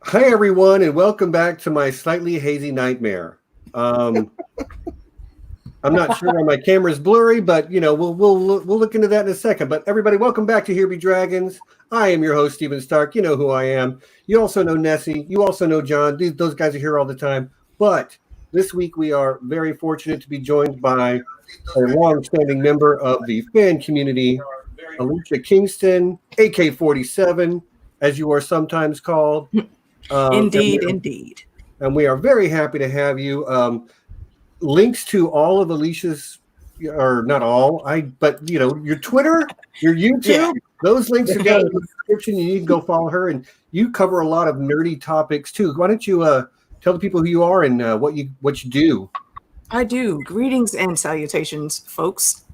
Hi, everyone, and welcome back to my slightly hazy nightmare. I'm not sure why my camera's blurry, but we'll look into that in a second. But everybody, welcome back to Here Be Dragons. I am your host, Stephen Stark. You know who I am. You also know Nessie. You also know John. Those guys are here all the time. But this week we are very fortunate to be joined by a long-standing member of the fan community, Alicia Kingston, AK-47, as you are sometimes called. Indeed. And we are very happy to have you. Links to all of Alicia's, or not all, but your Twitter, your YouTube, those links are down in the description. You can go follow her, and you cover a lot of nerdy topics too. Why don't you tell the people who you are and what you do? I do. Greetings and salutations, folks.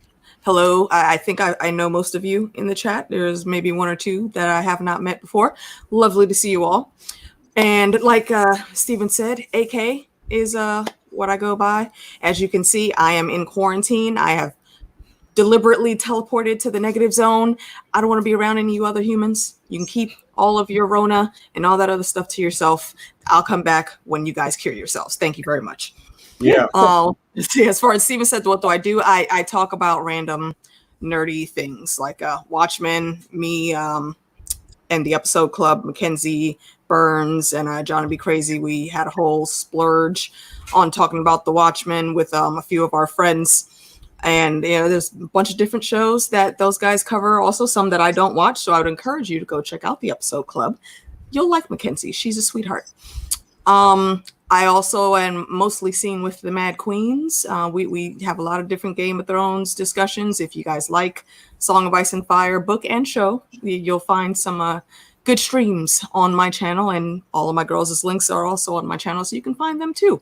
Hello. I think I know most of you in the chat. There's maybe one or two that I have not met before. Lovely to see you all. And like Stephen said, AK is what I go by. As you can see, I am in quarantine. I have deliberately teleported to the negative zone. I don't want to be around any of you other humans. You can keep all of your Rona and all that other stuff to yourself. I'll come back when you guys cure yourselves. Thank you very much. Yeah. As far as Stephen said, what do? I talk about random nerdy things like Watchmen, me, and the episode club, Mackenzie, Burns, and Johnny Be Crazy. We had a whole splurge on talking about the Watchmen with a few of our friends. And there's a bunch of different shows that those guys cover. Also some that I don't watch. So I would encourage you to go check out the episode club. You'll like Mackenzie. She's a sweetheart. I also am mostly seen with the Mad Queens. We have a lot of different Game of Thrones discussions. If you guys like Song of Ice and Fire, book and show, you'll find some good streams on my channel, and all of my girls' links are also on my channel, so you can find them too.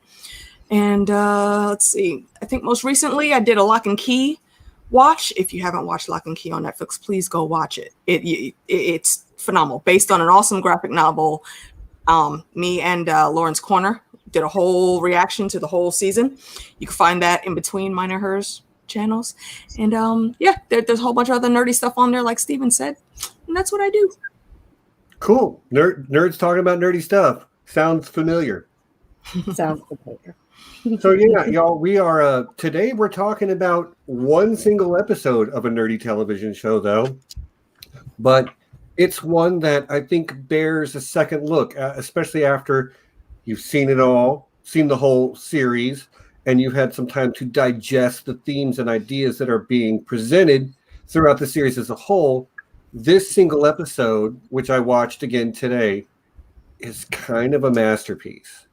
And let's see. I think most recently I did a Lock and Key watch. If you haven't watched Lock and Key on Netflix, please go watch it. It's phenomenal. Based on an awesome graphic novel. Me and Lawrence Corner did a whole reaction to the whole season. You can find that in between mine and hers channels. And there's a whole bunch of other nerdy stuff on there, like Steven said. And that's what I do. Cool. Nerds talking about nerdy stuff. Sounds familiar. Sounds familiar. So y'all, we are today we're talking about one single episode of a nerdy television show, though. But it's one that I think bears a second look, especially after you've seen it all, seen the whole series, and you've had some time to digest the themes and ideas that are being presented throughout the series as a whole. This single episode, which I watched again today, is kind of a masterpiece.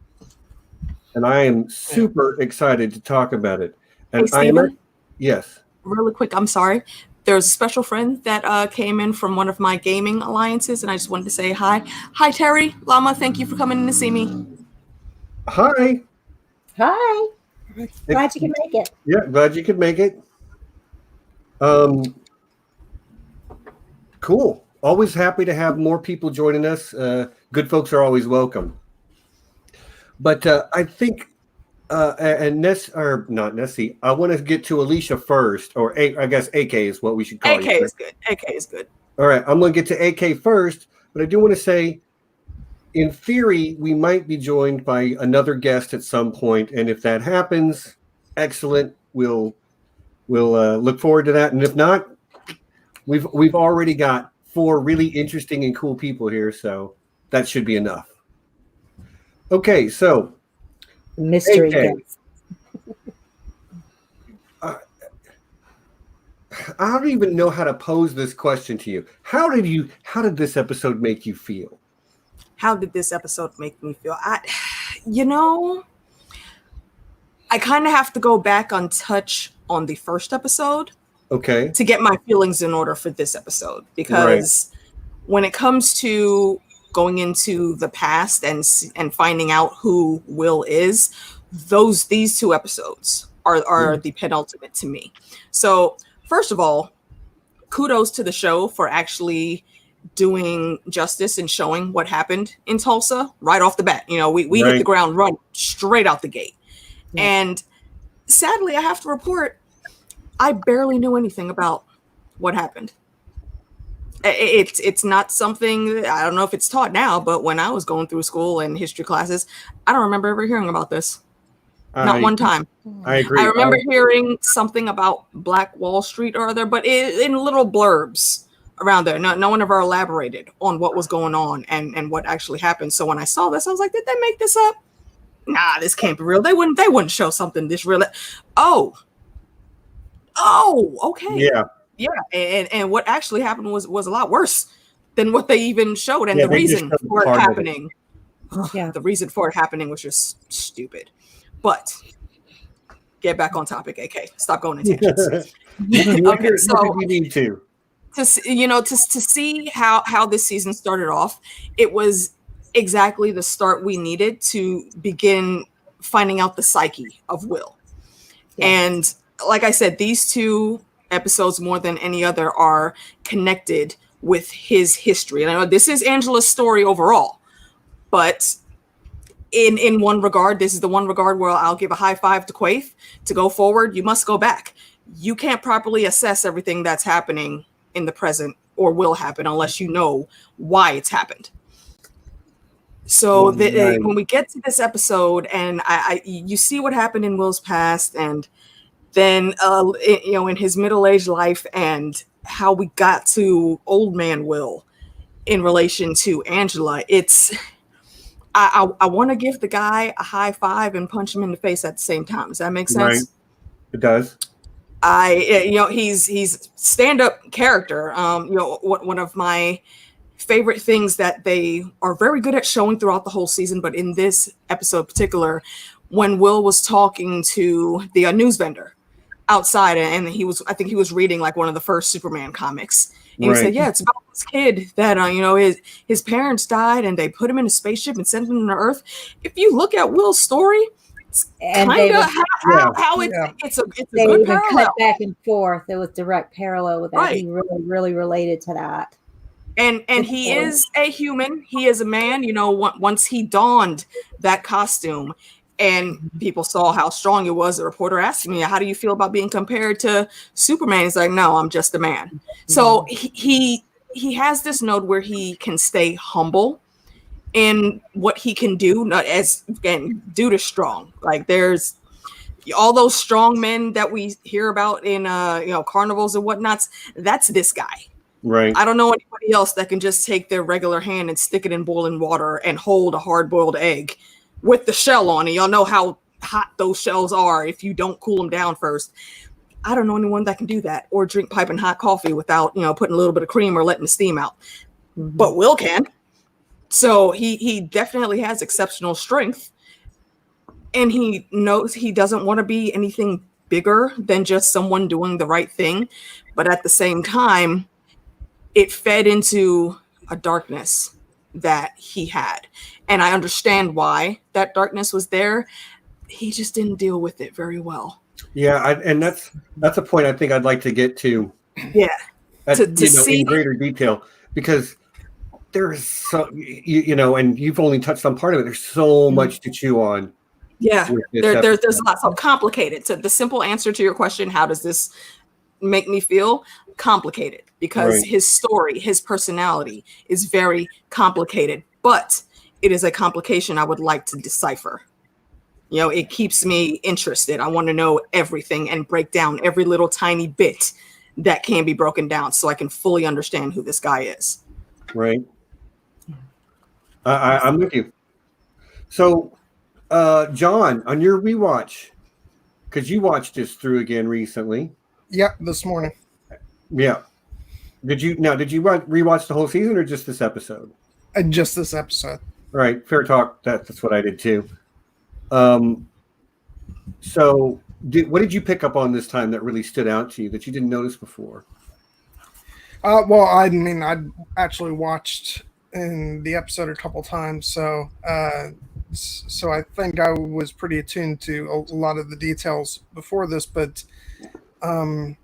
And I am super excited to talk about it. And hey, Steven, yes. Really quick, I'm sorry. There's a special friend that came in from one of my gaming alliances, and I just wanted to say hi. Hi, Terry. Llama, thank you for coming in to see me. Hi. Hi. Glad you could make it. Yeah, glad you could make it. Cool. Always happy to have more people joining us. Good folks are always welcome. But I think, and not Nessie, I want to get to Alicia first, or I guess AK is what we should call AK you. is good. AK is good. All right, I'm going to get to AK first, but I do want to say, in theory, we might be joined by another guest at some point, and if that happens, excellent. We'll look forward to that, and if not, we've already got 4 really interesting and cool people here, so that should be enough. Okay, so mystery guest. I don't even know how to pose this question to you. How did this episode make you feel? How did this episode make me feel? I kind of have to go back and touch on the first episode. Okay. To get my feelings in order for this episode, because when it comes to going into the past and finding out who Will is, these 2 episodes are the penultimate to me. So first of all, kudos to the show for actually doing justice and showing what happened in Tulsa right off the bat. We hit the ground running straight out the gate. And sadly, I have to report, I barely knew anything about what happened. It's not something, I don't know if it's taught now, but when I was going through school and history classes, I don't remember ever hearing about this. Not one time. I agree. I remember hearing something about Black Wall Street or other, but in little blurbs around there. No one ever elaborated on what was going on and what actually happened. So when I saw this, I was like, did they make this up? Nah, this can't be real. They wouldn't show something this real. Oh, okay. Yeah. And what actually happened was a lot worse than what they even showed. And the reason for it happening, the reason for it happening was just stupid. But get back on topic, AK. Stop going in tangents. Okay, so we need to see how this season started off. It was exactly the start we needed to begin finding out the psyche of Will. Yeah. And like I said, these two episodes more than any other are connected with his history. And I know this is Angela's story overall, but in one regard, this is the one regard where I'll give a high five to Quaith. To go forward, you must go back. You can't properly assess everything that's happening in the present or will happen unless you know why it's happened. So when we get to this episode and you see what happened in Will's past, and then in his middle-aged life, and how we got to old man Will in relation to Angela, I want to give the guy a high five and punch him in the face at the same time. Does that make sense? Right. It does. He's stand-up character. One of my favorite things that they are very good at showing throughout the whole season, but in this episode in particular, when Will was talking to the news vendor outside, and I think he was reading like one of the first Superman comics. And he said, yeah, it's about this kid that, his parents died and they put him in a spaceship and sent him to Earth. If you look at Will's story, it's kind of how it's a they good even parallel. Cut back and forth. There was direct parallel with that. Right. He really, really related to that. And he is a human. He is a man. Once he donned that costume, and people saw how strong it was, the reporter asked me, how do you feel about being compared to Superman? He's like, no, I'm just a man. Mm-hmm. So he has this note where he can stay humble in what he can do, not as, again, due to strong. Like there's all those strong men that we hear about in carnivals and whatnots. That's this guy. Right. I don't know anybody else that can just take their regular hand and stick it in boiling water and hold a hard-boiled egg with the shell on it. Y'all know how hot those shells are if you don't cool them down first. I don't know anyone that can do that, or drink piping hot coffee without, putting a little bit of cream or letting the steam out. Mm-hmm. But Will can. So he definitely has exceptional strength, and he knows he doesn't want to be anything bigger than just someone doing the right thing. But at the same time, it fed into a darkness that he had. And I understand why that darkness was there. He just didn't deal with it very well. Yeah, and that's a point I think I'd like to get to. Yeah, to see in greater detail, because there's so and you've only touched on part of it. There's so much to chew on. Yeah, there's a lot. So complicated. So the simple answer to your question, how does this make me feel? Complicated, because his story, his personality is very complicated, but it is a complication I would like to decipher. It keeps me interested. I want to know everything and break down every little tiny bit that can be broken down so I can fully understand who this guy is. Right. I'm with you. So, John, on your rewatch, because you watched this through again recently. Yep, this morning. Yeah. Did you rewatch the whole season or just this episode? Just this episode. Right. Fair talk. That's what I did too. So what did you pick up on this time that really stood out to you that you didn't notice before? Well, I mean, I'd actually watched in the episode a couple times, so I think I was pretty attuned to a lot of the details before this, but I'll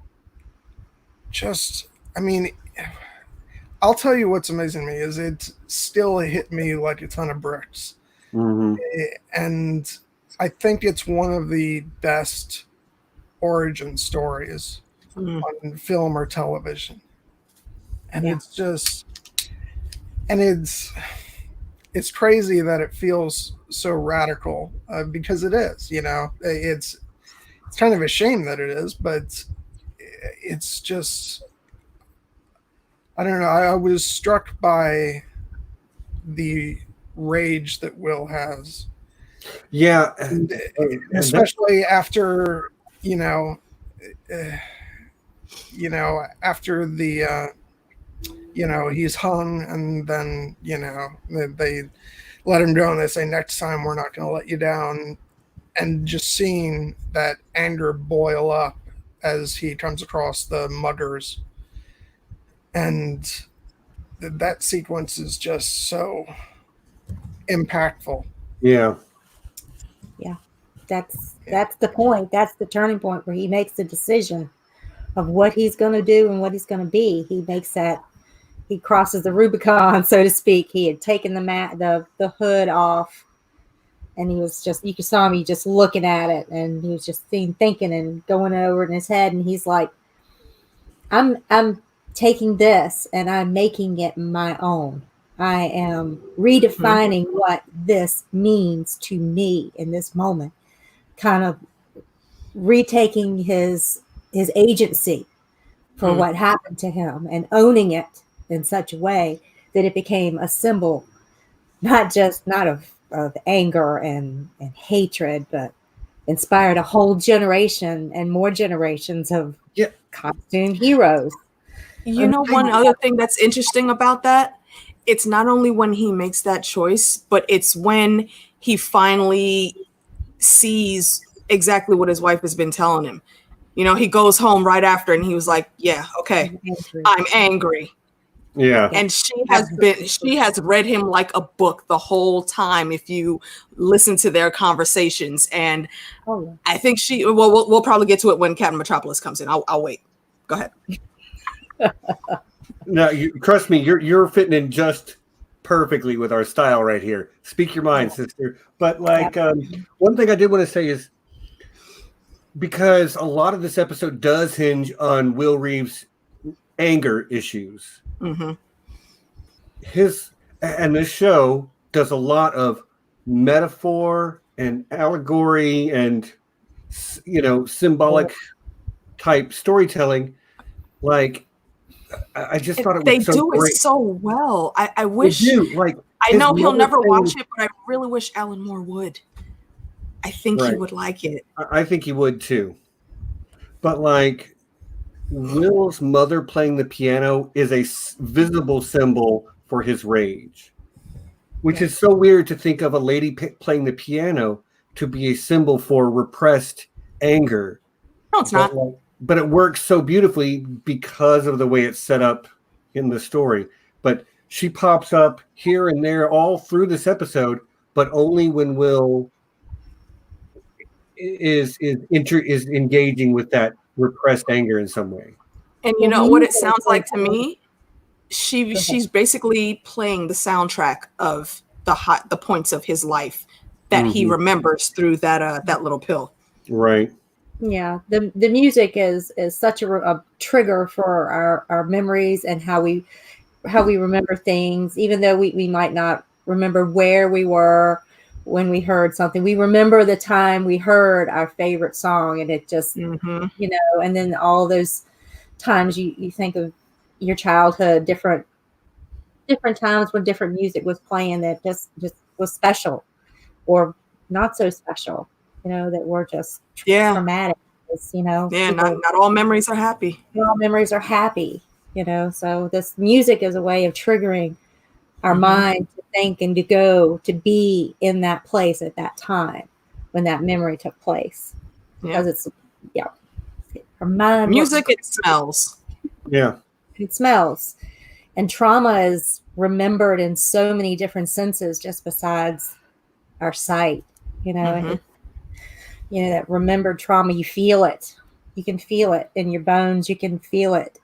tell you what's amazing me is it still hit me like a ton of bricks. Mm-hmm. And I think it's one of the best origin stories on film or television. And it's just, and it's crazy that it feels so radical, because it is, it's kind of a shame that it is, but it's just, I don't know. I was struck by the rage that Will has. Yeah. And especially after, after the, he's hung, and then, they let him go and they say, next time we're not going to let you down. And just seeing that anger boil up as he comes across the muggers. And that sequence is just so impactful. Yeah. Yeah. That's the point. That's the turning point where he makes the decision of what he's going to do and what he's going to be. He crosses the Rubicon, so to speak. He had taken the hood off, and he was just, you saw me just looking at it, and he was just thinking and going over in his head, and he's like, I'm taking this and I'm making it my own. I am redefining what this means to me in this moment, kind of retaking his agency for what happened to him and owning it in such a way that it became a symbol, not of anger and hatred, but inspired a whole generation and more generations of costume heroes. One other thing that's interesting about that, it's not only when he makes that choice, but it's when he finally sees exactly what his wife has been telling him. He goes home right after, and he was like, yeah, okay, I'm angry. Yeah. And she has read him like a book the whole time, if you listen to their conversations. And I think we'll probably get to it when Captain Metropolis comes in. I'll wait. Go ahead. No, trust me, you're fitting in just perfectly with our style right here. Speak your mind, sister. But one thing I did want to say is, because a lot of this episode does hinge on Will Reeves' anger issues. Mm-hmm. And this show does a lot of metaphor and allegory and symbolic type storytelling. Like, I just thought it was so great. They do it so well. I wish. They do. I know he'll never watch it, but I really wish Alan Moore would. I think he would like it. I think he would too. But Will's mother playing the piano is a visible symbol for his rage, which is so weird to think of a lady playing the piano to be a symbol for repressed anger. No, it's not. But it works so beautifully because of the way it's set up in the story. But she pops up here and there all through this episode, but only when Will is engaging with that repressed anger in some way. And what it sounds like to me, she's basically playing the soundtrack of the points of his life that he remembers through that little pill. Right. Yeah, the music is such a trigger for our memories and how we remember things, even though we might not remember where we were when we heard something. We remember the time we heard our favorite song, and it just and then all those times you think of your childhood, different times when different music was playing that just was special or not so special. That were just traumatic. Not all memories are happy. Not all memories are happy. So this music is a way of triggering our mind to think and to go to be in that place at that time when that memory took place. Because it's our mind. Music, it smells. Yeah, it smells, and trauma is remembered in so many different senses, just besides our sight. That remembered trauma, you feel it. You can feel it in your bones. You can feel it.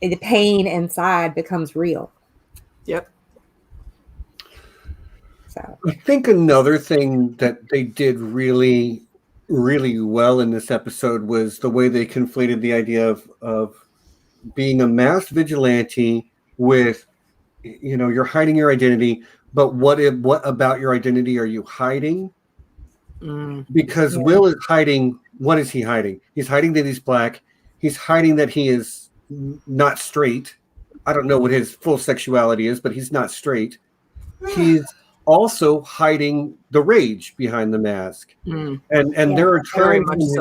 The pain inside becomes real. Yep. So I think another thing that they did really, really well in this episode was the way they conflated the idea of being a masked vigilante with, you're hiding your identity, but what about your identity are you hiding? Because Will is hiding. What is he hiding? He's hiding that he's black. He's hiding that he is not straight. I don't know what his full sexuality is, but he's not straight. He's also hiding the rage behind the mask. And there are times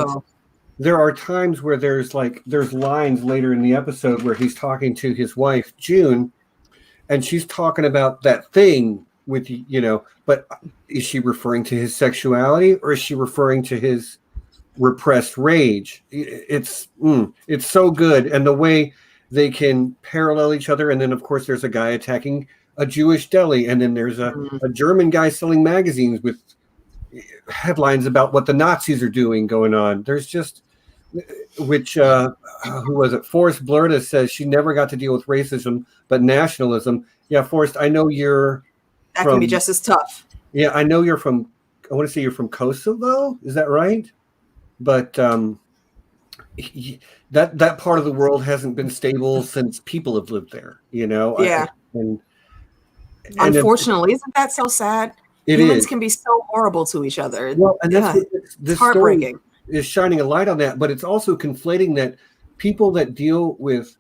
there are times where there's lines later in the episode where he's talking to his wife June, and she's talking about that thing with but is she referring to his sexuality or is she referring to his repressed rage? It's so good, and the way they can parallel each other. And then of course there's a guy attacking a Jewish deli, and then there's a German guy selling magazines with headlines about what the Nazis are doing going on. There's just, which who was it? Forrest Blurda says she never got to deal with racism, but nationalism. Yeah, Forrest, I know you're that can be just as tough. Yeah, I know you're from, I want to say you're from Kosovo. Is that right? But that part of the world hasn't been stable since people have lived there, Yeah. And unfortunately, isn't that so sad? Humans can be so horrible to each other. Well, and that's what this heartbreaking. Story is shining a light on that, but it's also conflating that people that deal with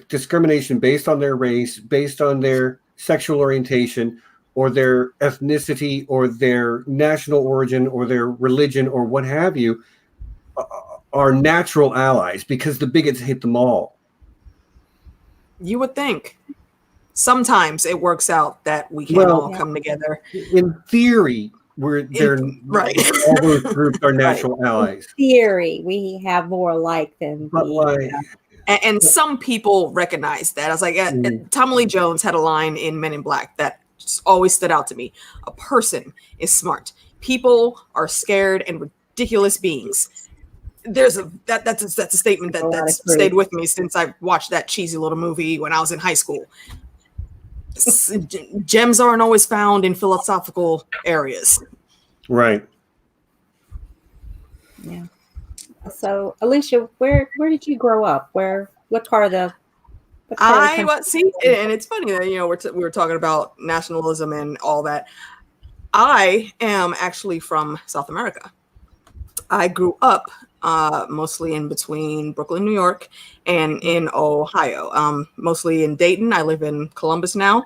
discrimination based on their race, based on their sexual orientation, or their ethnicity, or their national origin, or their religion, or what have you, are natural allies because the bigots hate them all. You would think. Sometimes it works out that we can all come together. In theory, they're right. All those groups are natural allies. In theory, we have more alike than. And some people recognize that. I was like, Tommy Lee Jones had a line in Men in Black that just always stood out to me. A person is smart. People are scared and ridiculous beings. That's a statement that's stayed with me since I watched that cheesy little movie when I was in high school. Gems aren't always found in philosophical areas. Right. Yeah. So, Alicia, where did you grow up? What part of the? And it's funny that we were talking about nationalism and all that. I am actually from South America. I grew up mostly in between Brooklyn, New York, and in Ohio. Mostly in Dayton. I live in Columbus now.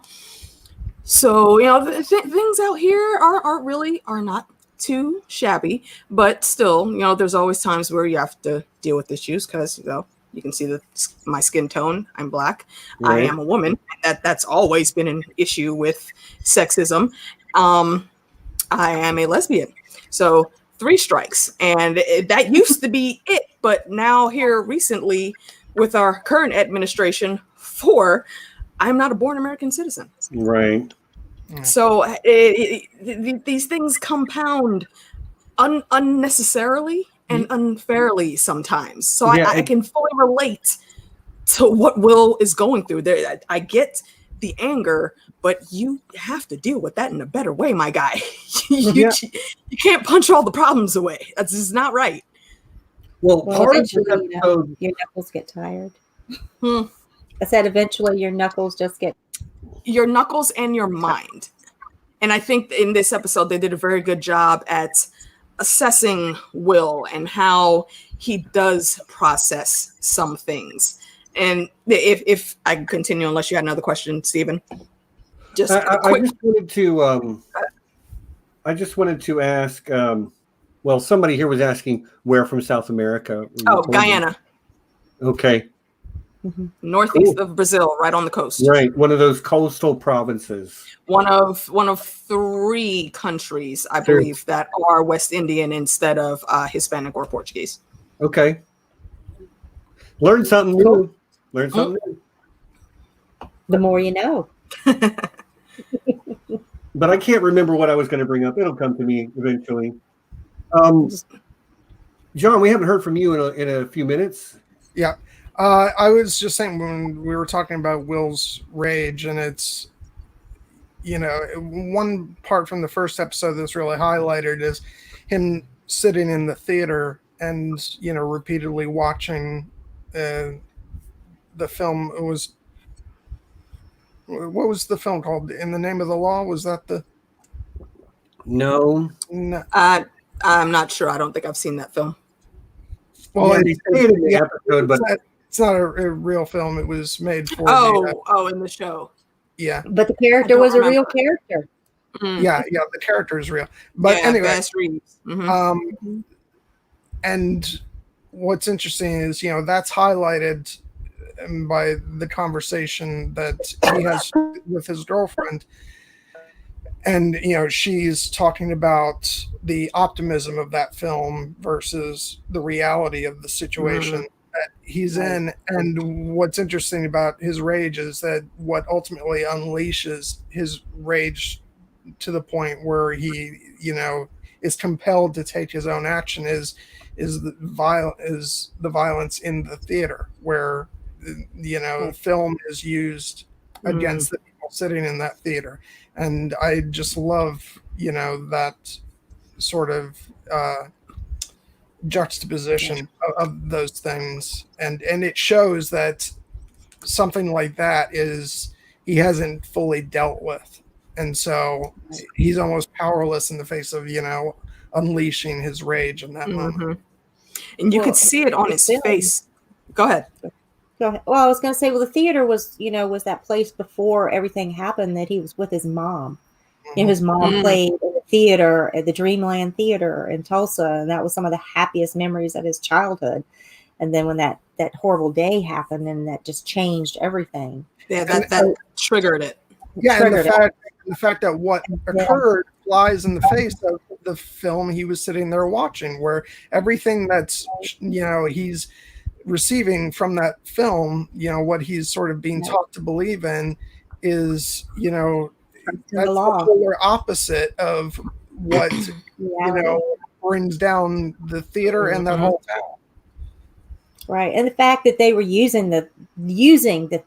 So things out here are not too shabby, but still, there's always times where you have to deal with issues because you can see my skin tone. I'm black. Right. I am a woman. That's always been an issue with sexism. I am a lesbian. So 3 strikes, and that used to be it. But now here recently, with our current administration, 4, I'm not a born American citizen. Right. So these things compound unnecessarily and unfairly sometimes. So I can fully relate to what Will is going through. There, I get the anger, but you have to deal with that in a better way, my guy. You can't punch all the problems away. That's just not right. Well, part of the episode, your knuckles get tired. I said eventually your knuckles just get. Your knuckles and your mind. And I think in this episode, they did a very good job at assessing Will and how he does process some things. And if I can continue, unless you had another question, Stephen. I just wanted to ask, well, somebody here was asking where from South America. Oh, Guyana. Okay. Northeast of Brazil, right on the coast. Right, one of those coastal provinces. One of 3 countries, I believe, that are West Indian instead of Hispanic or Portuguese. Okay. Learn something new. Learn something new. The more you know. But I can't remember what I was going to bring up. It'll come to me eventually. John, we haven't heard from you in a few minutes. Yeah. I was just saying when we were talking about Will's rage, and it's, one part from the first episode that's really highlighted is him sitting in the theater and, repeatedly watching the film was. What was the film called? In the Name of the Law? Was that the? No. No. I'm not sure. I don't think I've seen that film. Well, Yeah, they say it in the episode, but it's not a real film. It was made for. In the show. Yeah. But the character was a real character. Mm. Yeah, the character is real. But anyway, Vance Reeves. Mm-hmm. And what's interesting is, that's highlighted by the conversation that he has with his girlfriend. And, she's talking about the optimism of that film versus the reality of the situation that he's in. And what's interesting about his rage is that what ultimately unleashes his rage to the point where he, is compelled to take his own action is the violence in the theater, where film is used against the people sitting in that theater. And I just love that sort of juxtaposition of those things, and it shows that something like that he hasn't fully dealt with, and so he's almost powerless in the face of unleashing his rage in that moment. And you could see it on his face. Go ahead. Go ahead. Well, I was going to say, the theater was that place before everything happened that he was with his mom. His mom played in the theater at the Dreamland Theater in Tulsa, and that was some of the happiest memories of his childhood. And then when that horrible day happened, and that just changed everything. Yeah, that triggered it. Yeah, and the fact that what occurred flies in the face of the film he was sitting there watching, where everything that's he's receiving from that film, what he's sort of being taught to believe in is, that's the polar opposite of what brings down the theater and that whole town. Right, and the fact that they were using the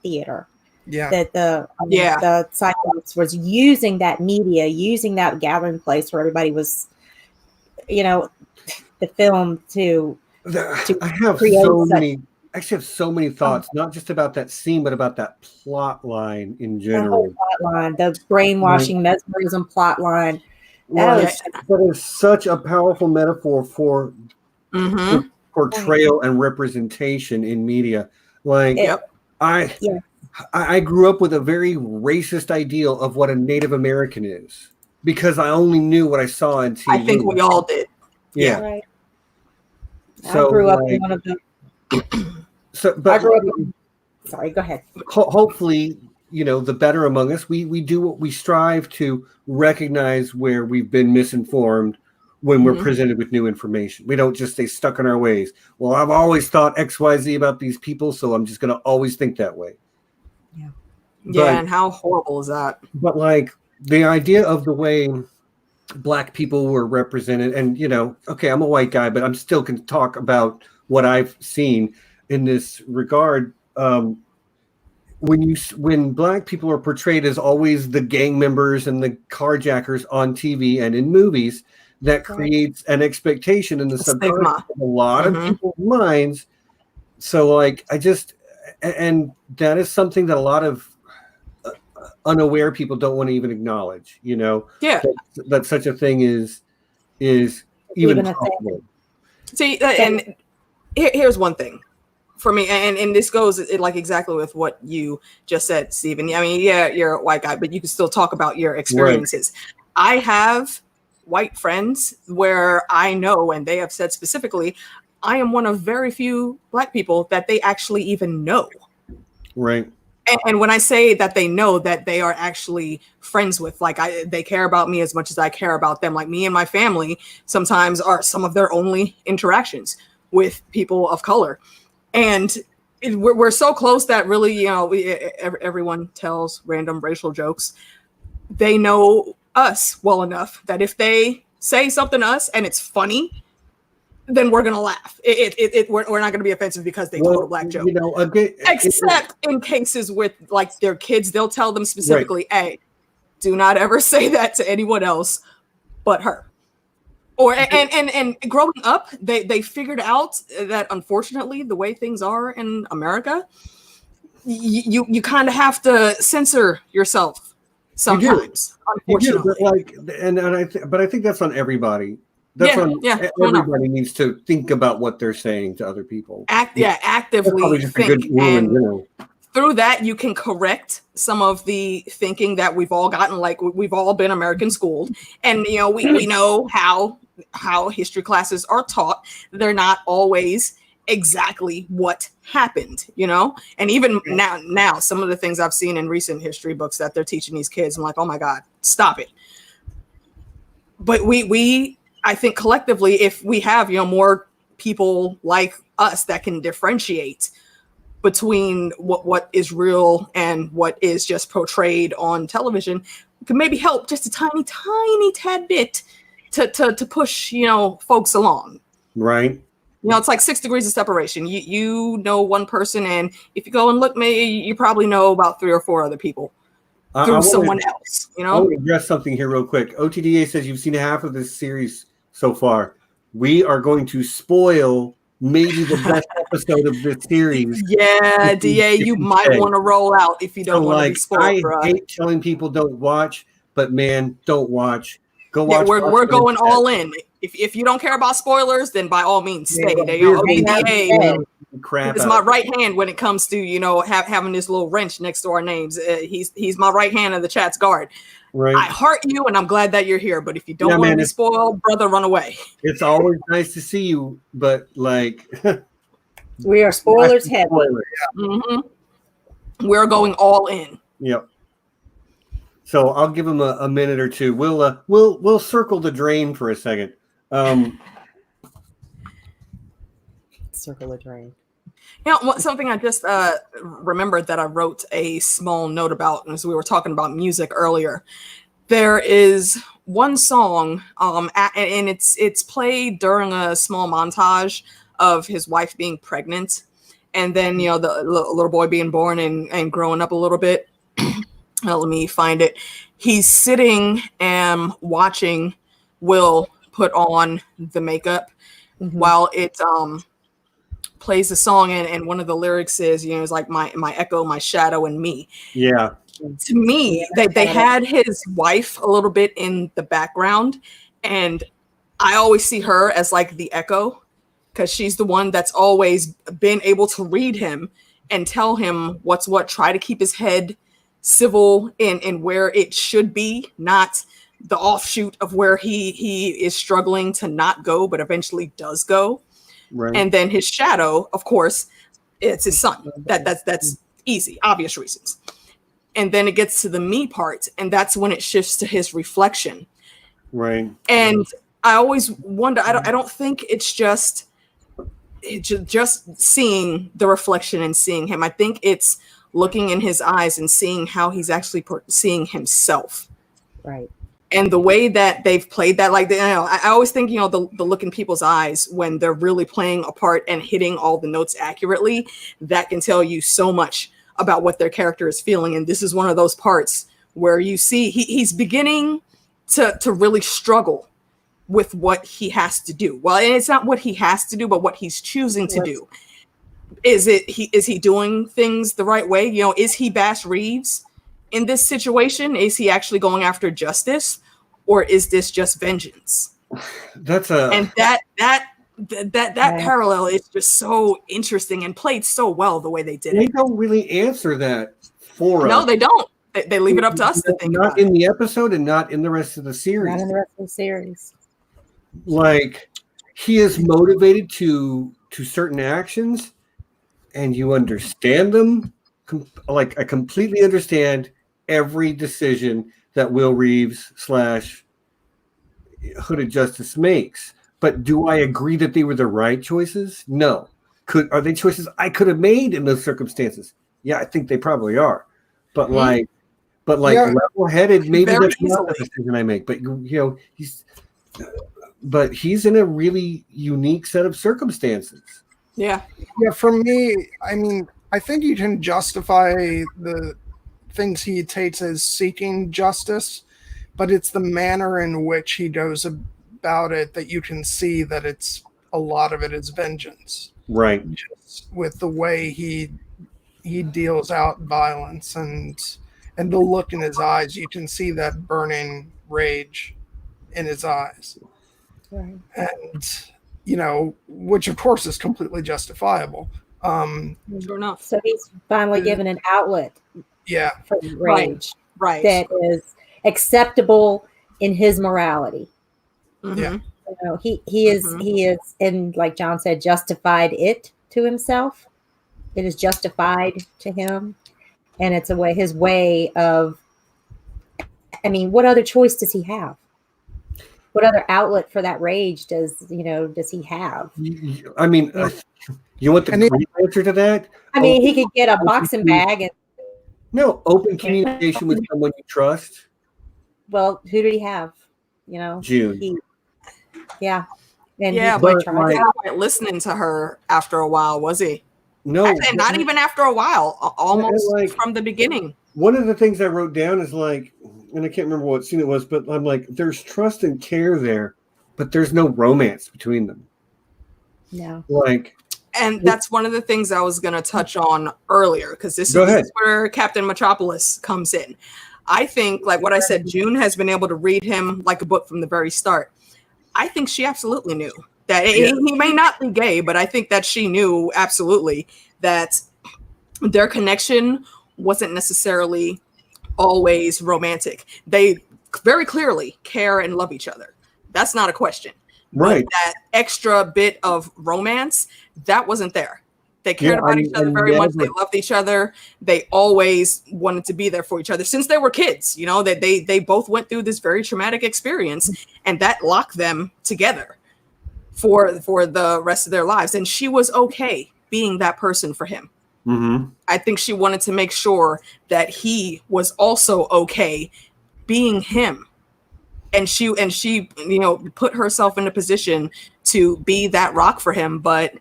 theater, that the Cyclops was using that media, using that gathering place where everybody was, the film to I have so many thoughts, not just about that scene, but about that plot line in general. The plot line, the brainwashing, mesmerism plot line. That is such a powerful metaphor for portrayal and representation in media. I grew up with a very racist ideal of what a Native American is because I only knew what I saw on TV. I think we all did. Yeah. Right. So, I grew up in one of the. Sorry, go ahead. Hopefully, the better among us, we do what we strive to recognize where we've been misinformed when we're presented with new information. We don't just stay stuck in our ways. Well, I've always thought XYZ about these people, so I'm just going to always think that way. Yeah, and how horrible is that? But the idea of the way Black people were represented, and okay, I'm a white guy, but I'm still can talk about what I've seen in this regard. When Black people are portrayed as always the gang members and the carjackers on TV and in movies, that creates an expectation in the subconscious of a lot of people's minds. So and that is something that a lot of unaware people don't want to even acknowledge, that such a thing is even possible. See, and here's one thing for me, and this goes exactly with what you just said, Stephen. I mean, you're a white guy, but you can still talk about your experiences. Right. I have white friends where I know, and they have said specifically, I am one of very few Black people that they actually even know. Right. And when I say that they know, that they are actually friends with, they care about me as much as I care about them. Like, me and my family sometimes are some of their only interactions with people of color. And we're so close that really, everyone tells random racial jokes. They know us well enough that if they say something to us and it's funny, then we're gonna laugh. We're not gonna be offensive because they told a Black joke. Except in cases with their kids, they'll tell them specifically, "Hey, do not ever say that to anyone else but her." Or and growing up, they figured out that unfortunately the way things are in America, you kind of have to censor yourself sometimes. You do, Unfortunately, but I think that's on everybody. That's everybody needs to think about what they're saying to other people. Actively just think. a good rule in general. Through that, you can correct some of the thinking that we've all gotten. Like we've all been American schooled, and we know how history classes are taught. They're not always exactly what happened, and even now some of the things I've seen in recent history books that they're teaching these kids, I'm like, oh my God, stop it. But I think collectively, if we have more people like us that can differentiate between what is real and what is just portrayed on television, could maybe help just a tiny tad bit to push folks along. Right. It's like 6 degrees of separation. You know one person, and if you go and look, maybe you probably know about 3 or 4 other people through someone else. I want to address something here real quick. OTDA says you've seen half of this series so far. We are going to spoil maybe the best episode of this series. Yeah, DA, you might want to roll out if you don't want to be spoiled. I hate telling people don't watch, but man, don't watch. Go watch. We're going all in. If you don't care about spoilers, then by all means stay. OTDA is my right hand when it comes to having this little wrench next to our names. He's my right hand of the chat's guard. Right. I heart you, and I'm glad that you're here. But if you don't want to be spoiled, brother, run away. It's always nice to see you, but we are spoilers heavy. Mm-hmm. We're going all in. Yep. So I'll give him a minute or two. We'll circle the drain for a second. Circle the drain. Something I just remembered that I wrote a small note about as we were talking about music earlier. There is one song, and it's played during a small montage of his wife being pregnant, and then the little boy being born and growing up a little bit. Let me find it. He's sitting and watching Will put on the makeup while it plays the song, and one of the lyrics is, it's like my echo, my shadow, and me. Yeah. To me, they had his wife a little bit in the background, and I always see her as like the echo, because she's the one that's always been able to read him and tell him what's what, try to keep his head civil in where it should be, not the offshoot of where he is struggling to not go, but eventually does go. Right. And then his shadow, of course, it's his son. That's easy, obvious reasons. And then it gets to the me part, and that's when it shifts to his reflection. Right. And I always wonder, I don't think it's just seeing the reflection and seeing him. I think it's looking in his eyes and seeing how he's actually seeing himself. Right. And the way that they've played that, I always think, the look in people's eyes when they're really playing a part and hitting all the notes accurately, that can tell you so much about what their character is feeling. And this is one of those parts where you see he's beginning to really struggle with what he has to do. Well, and it's not what he has to do, but what he's choosing to do. Is he doing things the right way? Is he Bass Reeves in this situation? Is he actually going after justice, or is this just vengeance? And that parallel is just so interesting and played so well the way they did it. They don't really answer that for us. No, they don't. They leave it up to us to think about it. Not in the episode and not in the rest of the series. Not in the rest of the series. He is motivated to certain actions, and you understand them. I completely understand every decision that Will Reeves / Hooded Justice makes. But do I agree that they were the right choices? No. Are they choices I could have made in those circumstances? Yeah, I think they probably are. But level-headed, maybe that's not the decision I make. But he's in a really unique set of circumstances. Yeah. Yeah, for me, I think you can justify the things he takes as seeking justice, but it's the manner in which he goes about it that you can see that a lot of it is vengeance. Right. Just with the way he he deals out violence, and the look in his eyes, you can see that burning rage in his eyes. Right. And, you know, which of course is completely justifiable. Sure enough. So he's finally given an outlet Yeah. for rage Right. that is acceptable in his morality. Mhm. Yeah. You know, he is, and like John said, justified it to himself. It is justified to him, and it's his way of. I mean, what other choice does he have? What other outlet for that rage does he have? I mean, you want the brief answer to that? I mean, he could get a boxing bag and. No, open communication with someone you trust. Well, who did he have? You know, June. Yeah. And but he tried not listening to her after a while, was he? No, actually, not even after a while. Almost from the beginning. One of the things I wrote down is like, and I can't remember what scene it was, but I'm like, there's trust and care there, but there's no romance between them. No. And that's one of the things I was going to touch on earlier, because this is where Captain Metropolis comes in. I think, like what I said, June has been able to read him like a book from the very start. I think she absolutely knew that he may not be gay, but I think that she knew absolutely that their connection wasn't necessarily always romantic. They very clearly care and love each other. That's not a question. Right. But that extra bit of romance, that wasn't there. They cared about each other very much. They loved each other. They always wanted to be there for each other since they were kids. You know, that they both went through this very traumatic experience, and that locked them together for the rest of their lives. And she was okay being that person for him. Mm-hmm. I think she wanted to make sure that he was also okay being him. And she, you know, put herself in a position to be that rock for him. But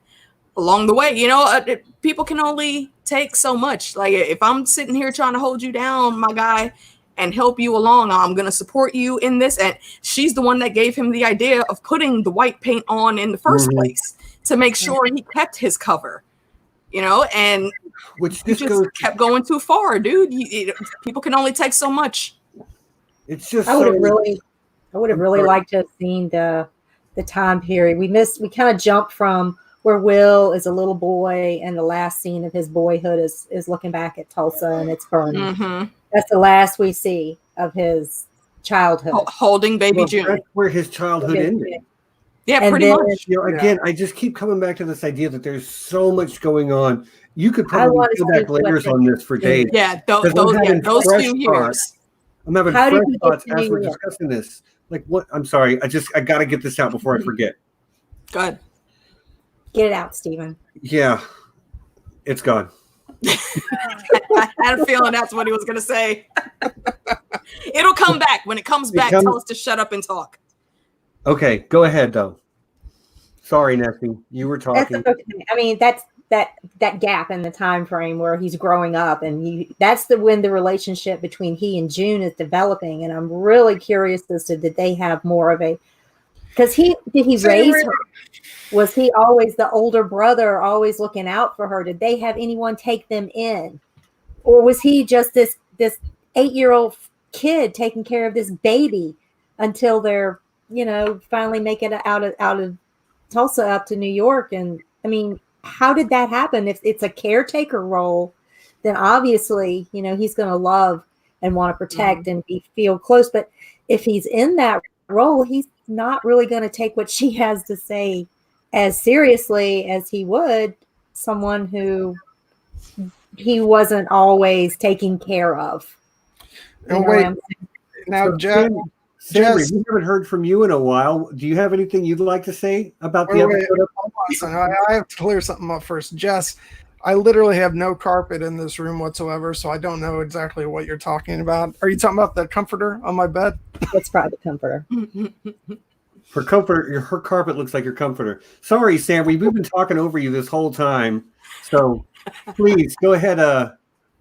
along the way, you know, people can only take so much. Like, if I'm sitting here trying to hold you down, my guy, and help you along, I'm going to support you in this. And she's the one that gave him the idea of putting the white paint on in the first place to make sure he kept his cover, you know, and which just kept going too far, dude. People can only take so much. It's just I would have really liked to have seen the time period. We kind of jumped from where Will is a little boy, and the last scene of his boyhood is looking back at Tulsa and it's burning. Mm-hmm. That's the last we see of his childhood. Holding baby June. That's where his childhood ended. Yeah, and pretty much. You know, again, I just keep coming back to this idea that there's so much going on. You could probably peel back layers on this for days. Yeah, those few years. I'm having fresh thoughts as we're discussing this. Like, what? I'm sorry. I got to get this out before I forget. Go ahead. Get it out, Stephen. Yeah, it's gone. I had a feeling that's what he was going to say. It'll come back. When it comes back, tell us to shut up and talk. Okay, go ahead, though. Sorry, Nessie. You were talking. I mean, that's that gap in the time frame where he's growing up, and that's when the relationship between he and June is developing. And I'm really curious as to did they have more of a, because did he raise her? Was he always the older brother, always looking out for her? Did they have anyone take them in, or was he just this 8-year-old kid taking care of this baby until they're, you know, finally make it out of Tulsa up to New York? And I mean, how did that happen? If it's a caretaker role, then obviously, you know, he's going to love and want to protect and feel close. But if he's in that role, he's not really going to take what she has to say as seriously as he would someone who he wasn't always taking care of. And wait, now, Jess, we haven't heard from you in a while. Do you have anything you'd like to say about the episode? I have to clear something up first. Jess, I literally have no carpet in this room whatsoever, so I don't know exactly what you're talking about. Are you talking about the comforter on my bed? That's probably the comforter. Her carpet looks like your comforter. Sorry, Sam, we've been talking over you this whole time. So please go ahead.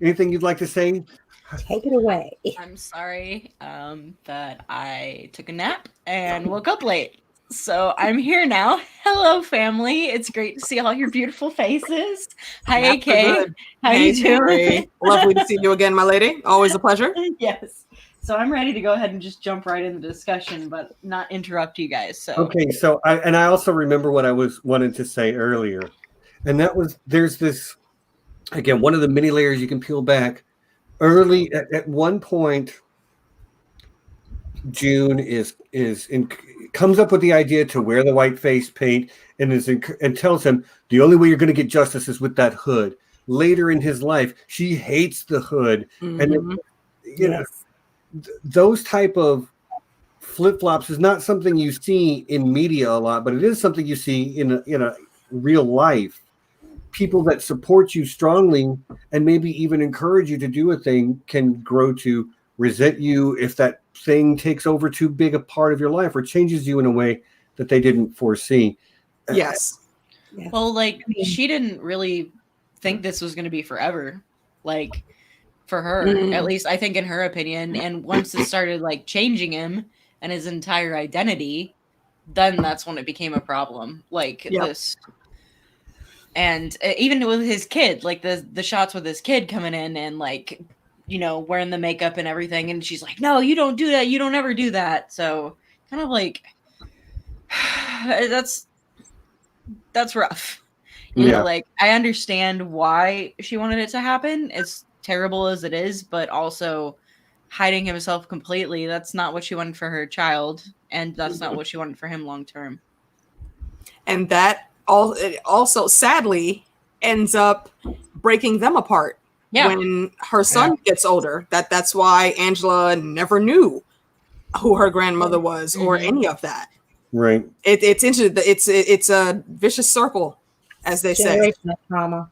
Anything you'd like to say? Take it away. I'm sorry that I took a nap and woke up late. So I'm here now. Hello, family. It's great to see all your beautiful faces. Hi, That's AK. good. How Hey, you doing? Mary. Lovely to see you again, my lady. Always a pleasure. Yes. So I'm ready to go ahead and just jump right into the discussion, but not interrupt you guys. So Okay, so I also remember what I was wanted to say earlier, and that was there's this again one of the many layers you can peel back. Early at one point, June comes up with the idea to wear the white face paint and tells him the only way you're going to get justice is with that hood. Later in his life, she hates the hood, and Mhm. you know those type of flip-flops is not something you see in media a lot, but it is something you see in a real life. People that support you strongly and maybe even encourage you to do a thing can grow to resent you if that thing takes over too big a part of your life or changes you in a way that they didn't foresee. Yes. Yeah. well, like I mean- she didn't really think this was going to be forever. Like for her, Mm. at least I think in her opinion. And once it started like changing him and his entire identity, then that's when it became a problem. Like Yep. this. And even with his kid, like the shots with his kid coming in and like, you know, wearing the makeup and everything, and she's like, "No, you don't do that. You don't ever do that." So kind of like that's rough. You know, like I understand why she wanted it to happen. As terrible as it is, but also hiding himself completely. That's not what she wanted for her child, and that's not what she wanted for him long term. And that it also sadly ends up breaking them apart Yeah. when her son gets older. That's why Angela never knew who her grandmother was or any of that. Right. It's into it's a vicious circle, as they say. Generational trauma.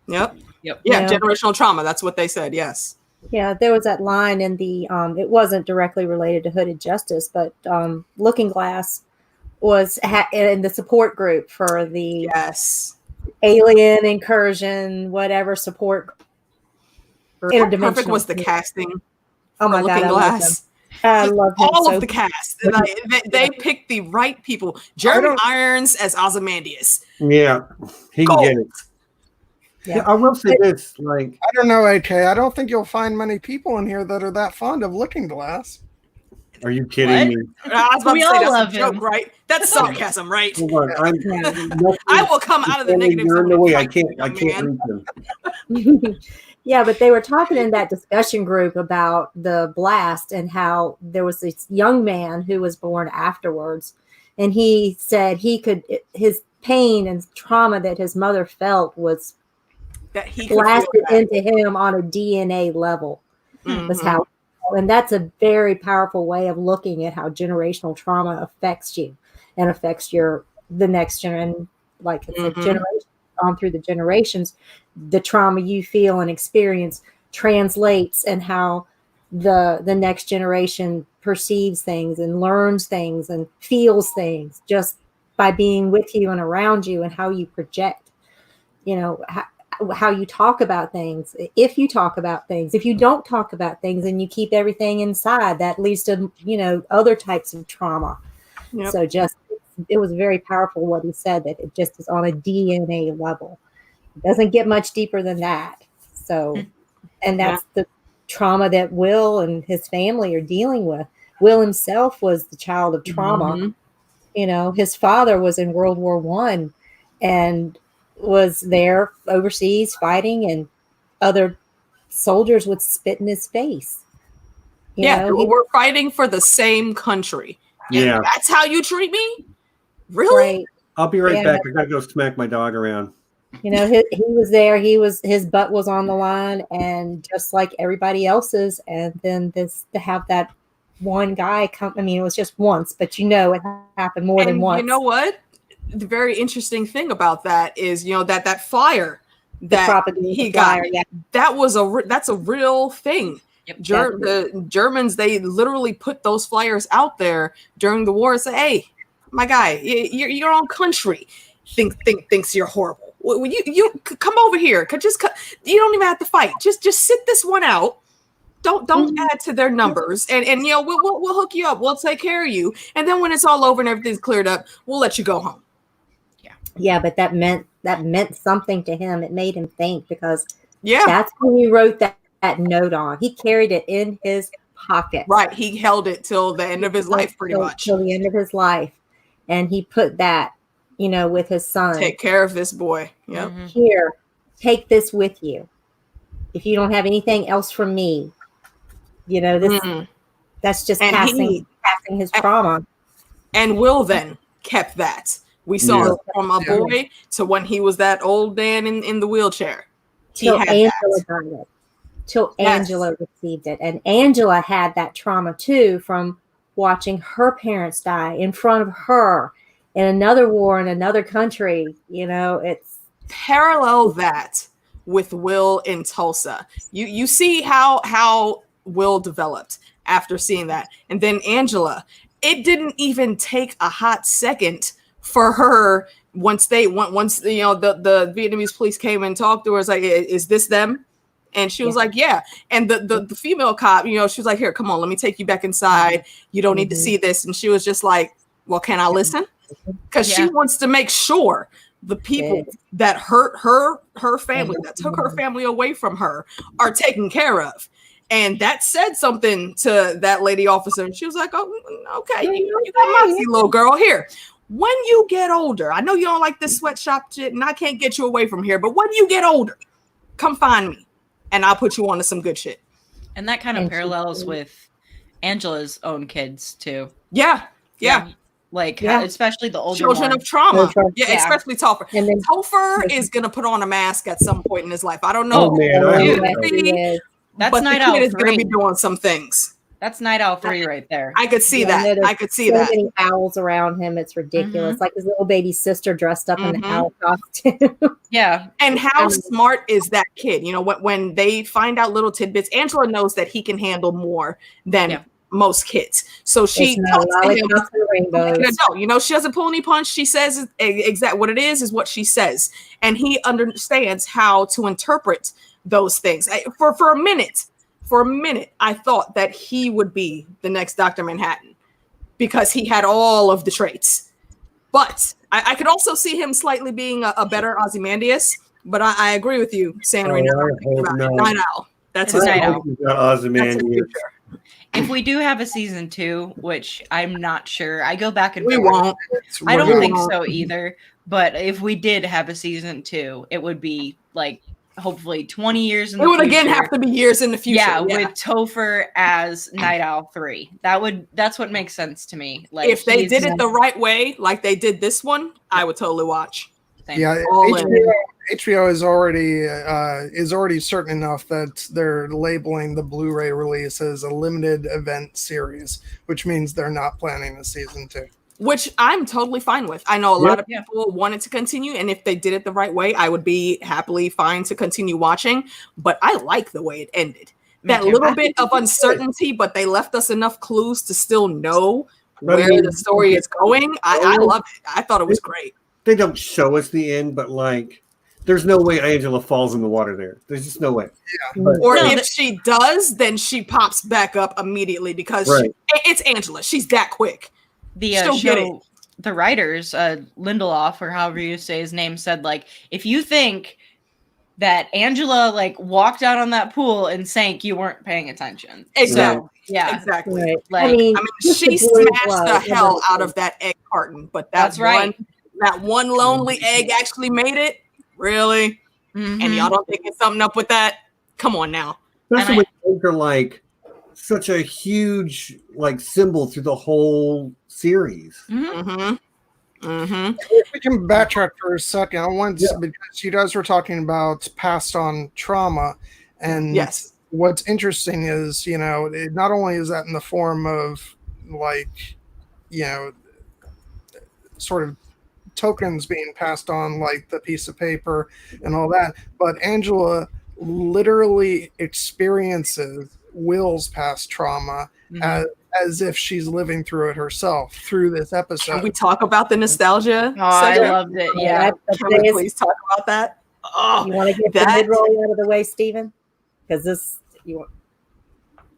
Yep. Yep. Yeah, Yeah. generational trauma. That's what they said. Yes. Yeah, there was that line in the it wasn't directly related to Hooded Justice, but Looking Glass was in the support group for the Yes. alien incursion, whatever support. How Interdimensional. perfect was the casting? Oh my for God, Looking I love him. Glass. I love him All so of the cast. Like, they picked the right people. Jeremy Irons as Ozymandias. Yeah, he can get it. Yeah. I will say this: like, I don't know, AK. I don't think you'll find many people in here that are that fond of Looking Glass. are you kidding me? I was about We to say all that's love a joke, him. right? That's sarcasm, right? Hold on, I will come out of the negative. You're in the way. I somebody can't man. reach him. Yeah, but they were talking in that discussion group about the blast and how there was this young man who was born afterwards. And he said his pain and trauma that his mother felt was That he could blasted feel that. into him on a DNA level. Was Mhm. how, and that's a very powerful way of looking at how generational trauma affects you and affects the next generation. Like it's a generation on through the generations, the trauma you feel and experience translates, and how the next generation perceives things and learns things and feels things just by being with you and around you, and how you project, you know, how you talk about things. If you talk about things, if you don't talk about things and you keep everything inside, that leads to, you know, other types of trauma. Yep. So it was very powerful what he said, that it just is on a DNA level. It doesn't get much deeper than that. So, and that's the trauma that Will and his family are dealing with. Will himself was the child of trauma. You know, his father was in World War I and was there overseas fighting, and other soldiers would spit in his face. You know, we're fighting for the same country. Yeah, That's how you treat me? Really? right. I'll be right Yeah. back. I gotta go smack my dog around. You know, he was there. His butt was on the line, and just like everybody else's. And then to have that one guy come. I mean, it was just once, but you know, it happened more than once. You know what? The very interesting thing about that is, you know, that flyer that he got. Flyer, yeah. That's a real thing. Yep. The Germans, they literally put those flyers out there during the war and say, "Hey, my guy, your own country thinks you're horrible. You come over here. You don't even have to fight. Just sit this one out. don't add to their numbers, and you know we'll hook you up, we'll take care of you, and then when it's all over and everything's cleared up, we'll let you go home. Yeah, but that meant something to him. It made him think, because Yeah, that's when he wrote that note on. He carried it in his pocket. right. He held it till the end of his life, pretty much. Till the end of his life. And he put that, you know, with his son. Take care of this boy. Yep. Here, take this with you. If you don't have anything else from me, you know, this that's just passing his trauma. And Will then kept that. We saw it from a boy to when he was that old man in the wheelchair. Till Angela got it. Till Angela received it. And Angela had that trauma too, from watching her parents die in front of her in another war in another country. You know, it's parallel that with Will in Tulsa. You see how Will developed after seeing that. And then Angela, it didn't even take a hot second for her once you know the Vietnamese police came and talked to her. It's like, is this them? And she was like, yeah. And the female cop, you know, she was like, here, come on, let me take you back inside. You don't need to see this. And she was just like, well, can I listen? Because she wants to make sure the people that hurt her family, that took her family away from her, are taken care of. And that said something to that lady officer. And she was like, oh, okay, you got my little girl here. When you get older, I know you don't like this sweatshop shit and I can't get you away from here, but when you get older, come find me and I'll put you on to some good shit. And that kind of parallels with Angela's own kids too. Yeah. Like especially the older children one. of trauma. Especially Topher. And then Topher is gonna put on a mask at some point in his life. I don't know. Oh, man, that's but Night the Owl kid is 3. gonna be doing some things. That's Night Owl 3 right there. I could see that. I could see so that. many owls around him. It's ridiculous. Like his little baby sister dressed up in the owl costume. Yeah. And how smart is that kid? You know, when they find out little tidbits, Angela knows that he can handle more than most kids. So she talks to him like an adult. You know, she doesn't pull any punch. She says exactly what it is what she says. And he understands how to interpret those things. For a minute, I thought that he would be the next Dr. Manhattan because he had all of the traits. But I could also see him slightly being a better Ozymandias. But I agree with you, Sandra. Night Owl. That's his Night Owl. Ozymandias. If we do have a season 2, which I'm not sure, I go back and we forth. Won't. I don't think so either. But if we did have a season 2, it would be like hopefully 20 years in the future. It would again have to be years in the future. Yeah, with Topher as Night Owl 3. That's what makes sense to me. Like if they did it the right way, like they did this one, I would totally watch. Yeah, HBO is already certain enough that they're labeling the Blu-ray release as a limited event series, which means they're not planning a season 2. Which I'm totally fine with. I know a lot of people wanted to continue, and if they did it the right way, I would be happily fine to continue watching. But I like the way it ended. That little bit of uncertainty, but they left us enough clues to still know where the story is going. I love it. I thought it was great. They don't show us the end, but like, there's no way Angela falls in the water there. There's just no way. Yeah. Or if she does, then she pops back up immediately because it's Angela. She's that quick. The show, the writers, Lindelof, or however you say his name, said, like, if you think that Angela, like, walked out on that pool and sank, you weren't paying attention. Exactly. So, yeah. Exactly. Right. Like, I mean she smashed the hell out of that egg carton, but that one lonely egg actually made it. Really? Mm-hmm. And y'all don't think it's something up with that? Come on now. Especially when eggs are like such a huge like symbol through the whole series. If we can backtrack for a second, because you guys were talking about passed on trauma, and what's interesting is, you know, it not only is that in the form of like, you know, sort of tokens being passed on, like the piece of paper and all that, but Angela literally experiences Will's past trauma as if she's living through it herself through this episode. Can we talk about the nostalgia? I loved it. Yeah. Can we please talk about that? Oh, you want to get the mid-roll out of the way, Stephen? Because this,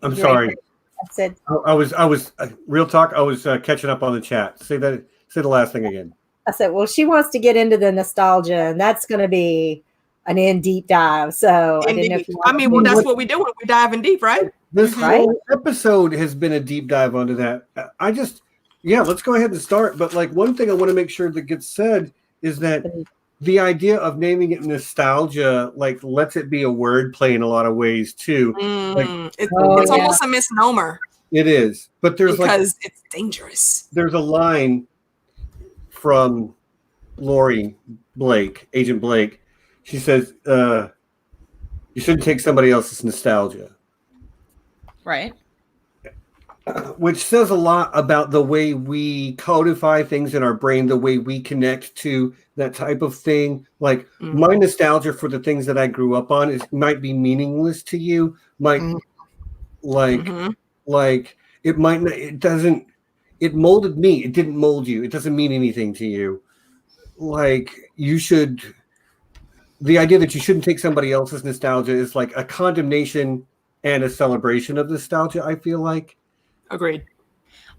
I'm sorry. I said, I was real talk. I was catching up on the chat. Say the last thing again. I said, well, she wants to get into the nostalgia, and that's going to be an in deep dive. So I didn't know if you I mean, well, that's what we do when we dive in deep, right? This Right. whole episode has been a deep dive onto that. Let's go ahead and start. But like one thing I want to make sure that gets said is that the idea of naming it nostalgia, like, lets it be a word play in a lot of ways too. It's almost a misnomer. It is, but there's because it's dangerous. There's a line from Lori Blake, Agent Blake. She says, "You shouldn't take somebody else's nostalgia." Right. Which says a lot about the way we codify things in our brain, the way we connect to that type of thing. Like my nostalgia for the things that I grew up on might be meaningless to you. Like it might not, it molded me. It didn't mold you. It doesn't mean anything to you. Like the idea that you shouldn't take somebody else's nostalgia is like a condemnation and a celebration of nostalgia, I feel like. Agreed.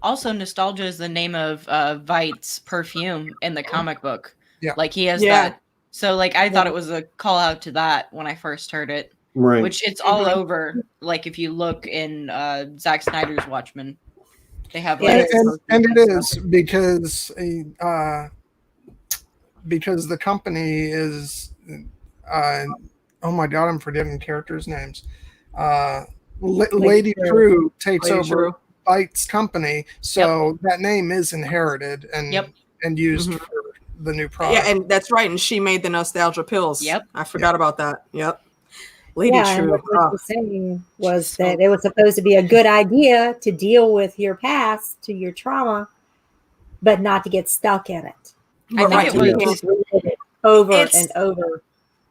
Also, nostalgia is the name of Veidt's perfume in the comic book. Yeah. Like he has that. So like I thought it was a call out to that when I first heard it. Right. Which it's all over. Like if you look in Zack Snyder's Watchmen, they have like and it is because the company is oh my god, I'm forgetting characters' names. Lady True takes over Veidt's company, so that name is inherited and used for the new product. Yeah, and that's right. And she made the nostalgia pills. Yep. I forgot about that. Yep. Lady True. What you were saying was that it was supposed to be a good idea to deal with your past, to your trauma, but not to get stuck in it. I think it was over and over.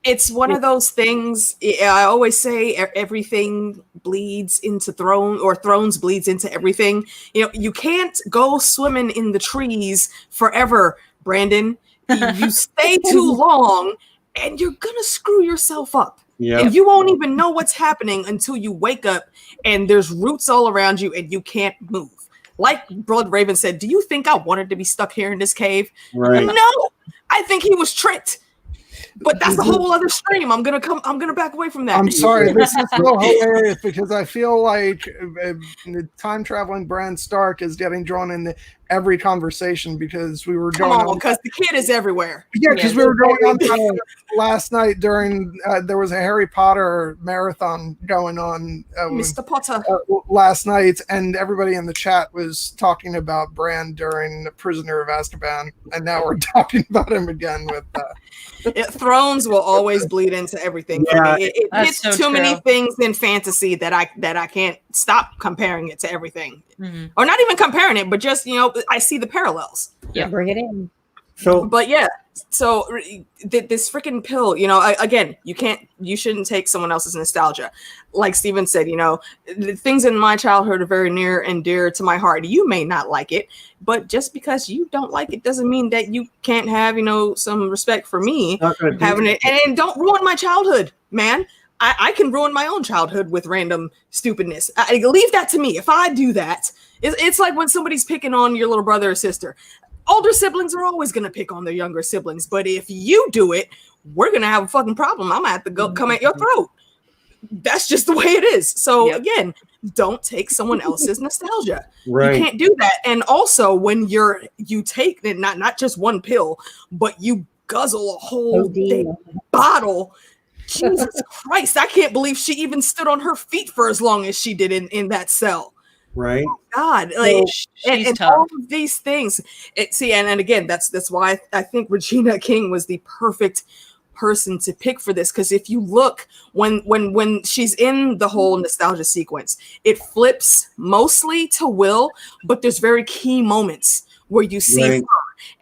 It's one of those things. I always say everything bleeds into Throne, or Thrones bleeds into everything. You know, you can't go swimming in the trees forever, Brandon. You stay too long and you're going to screw yourself up. Yeah. And you won't even know what's happening until you wake up and there's roots all around you and you can't move. Like Blood Raven said, do you think I wanted to be stuck here in this cave? Right. No, I think he was tricked. But that's a whole other stream. I'm gonna back away from that. I'm sorry, this is so hilarious because I feel like time traveling Bran Stark is getting drawn into every conversation because we were going on because the kid is everywhere. Yeah, because we were going on last night during there was a Harry Potter marathon going on, Mr. Potter, last night, and everybody in the chat was talking about Bran during Prisoner of Azkaban, and now we're talking about him again with. Thrones will always bleed into everything. Yeah, it hits so too many things in fantasy that I can't stop comparing it to everything, or not even comparing it, but just I see the parallels. Yeah, bring it in. So, but yeah, so this freaking pill, again, you shouldn't take someone else's nostalgia. Like Steven said, the things in my childhood are very near and dear to my heart. You may not like it, but just because you don't like it doesn't mean that you can't have, some respect for me having it. And don't ruin my childhood, man. I can ruin my own childhood with random stupidness. Leave that to me. If I do that, it's like when somebody's picking on your little brother or sister. Older siblings are always going to pick on their younger siblings. But if you do it, we're going to have a fucking problem. I'm going to have to go come at your throat. That's just the way it is. So again, don't take someone else's nostalgia. Right. You can't do that. And also when you take not just one pill, but you guzzle a whole bottle. Jesus Christ, I can't believe she even stood on her feet for as long as she did in that cell. Right. Oh God, and all of these things. And again, that's why I think Regina King was the perfect person to pick for this, because if you look when she's in the whole nostalgia sequence, it flips mostly to Will, but there's very key moments where you see her.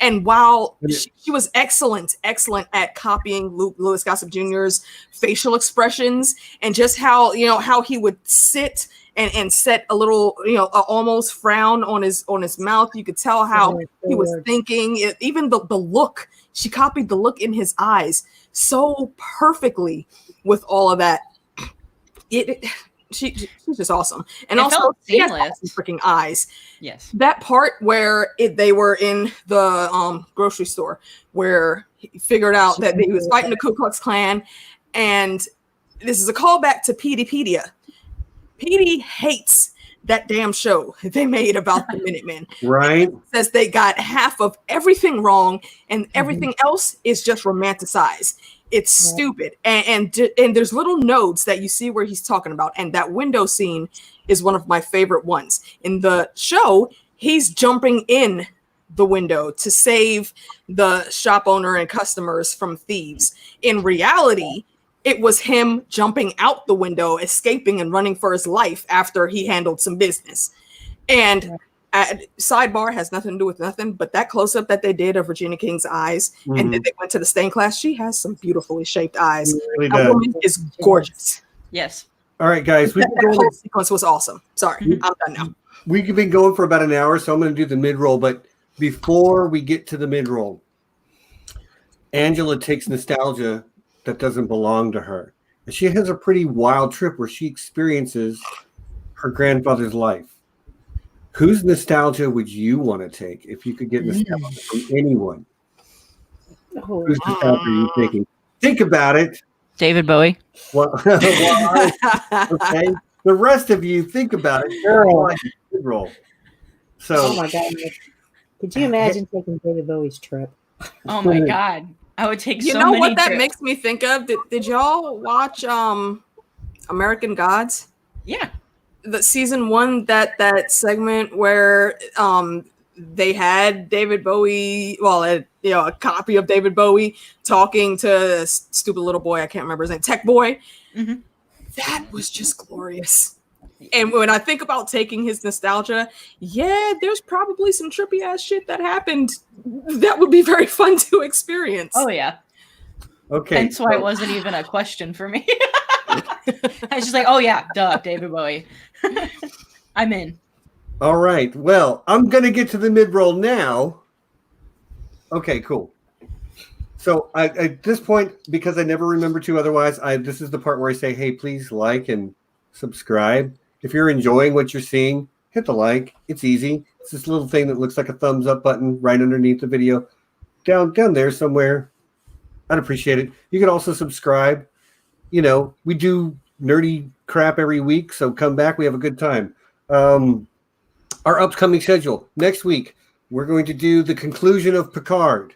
And while she was excellent at copying Louis Gossett Jr.'s facial expressions and just how he would sit and set a little, almost frown on his mouth. You could tell how he was thinking. Even the look, she copied the look in his eyes so perfectly with all of that. she's just awesome. And It also, felt she has seamless. awesome freaking eyes. Yes. That part where they were in the grocery store, where he figured out that he was fighting the Ku Klux Klan, and this is a callback to Peteypedia. Petey hates that damn show they made about the Minutemen. Right. Says they got half of everything wrong, and everything else is just romanticized. It's stupid, and there's little nodes that you see where he's talking about, and that window scene is one of my favorite ones. In the show, he's jumping in the window to save the shop owner and customers from thieves. In reality, it was him jumping out the window, escaping and running for his life after he handled some business. And sidebar, has nothing to do with nothing, but that close-up that they did of Regina King's eyes, and then they went to the stained glass, she has some beautifully shaped eyes. She really That does. woman is gorgeous. Yes. All right, guys. That whole sequence was awesome. Sorry, I'm done now. We've been going for about an hour, so I'm going to do the mid-roll. But before we get to the mid-roll, Angela takes nostalgia that doesn't belong to her. And she has a pretty wild trip where she experiences her grandfather's life. Whose nostalgia would you want to take if you could get nostalgia from anyone? Whose nostalgia are you taking? Think about it. David Bowie. Well, okay. The rest of you, think about it. Girl. Mid-roll. So, Oh my God. Could you imagine taking David Bowie's trip? Oh my God. I would take You so know many what that trips. makes me think of? Did y'all watch American Gods? Yeah. The season 1, that segment where they had David Bowie, a copy of David Bowie talking to this stupid little boy, I can't remember his name, Tech Boy. Mhm. That was just glorious. And when I think about taking his nostalgia, yeah, there's probably some trippy ass shit that happened that would be very fun to experience. Oh yeah. okay. Hence why it wasn't even a question for me. I was just like, oh yeah, duh, David Bowie. I'm in. All right. Well, I'm going to get to the mid-roll now. Okay, cool. So at this point, because I never remember to otherwise, this is the part where I say, hey, please like and subscribe. If you're enjoying what you're seeing, hit the like. It's easy. It's this little thing that looks like a thumbs up button right underneath the video. Down there somewhere. I'd appreciate it. You can also subscribe. You know, we do nerdy crap every week, so come back. We have a good time. Our upcoming schedule. Next week, we're going to do the conclusion of Picard.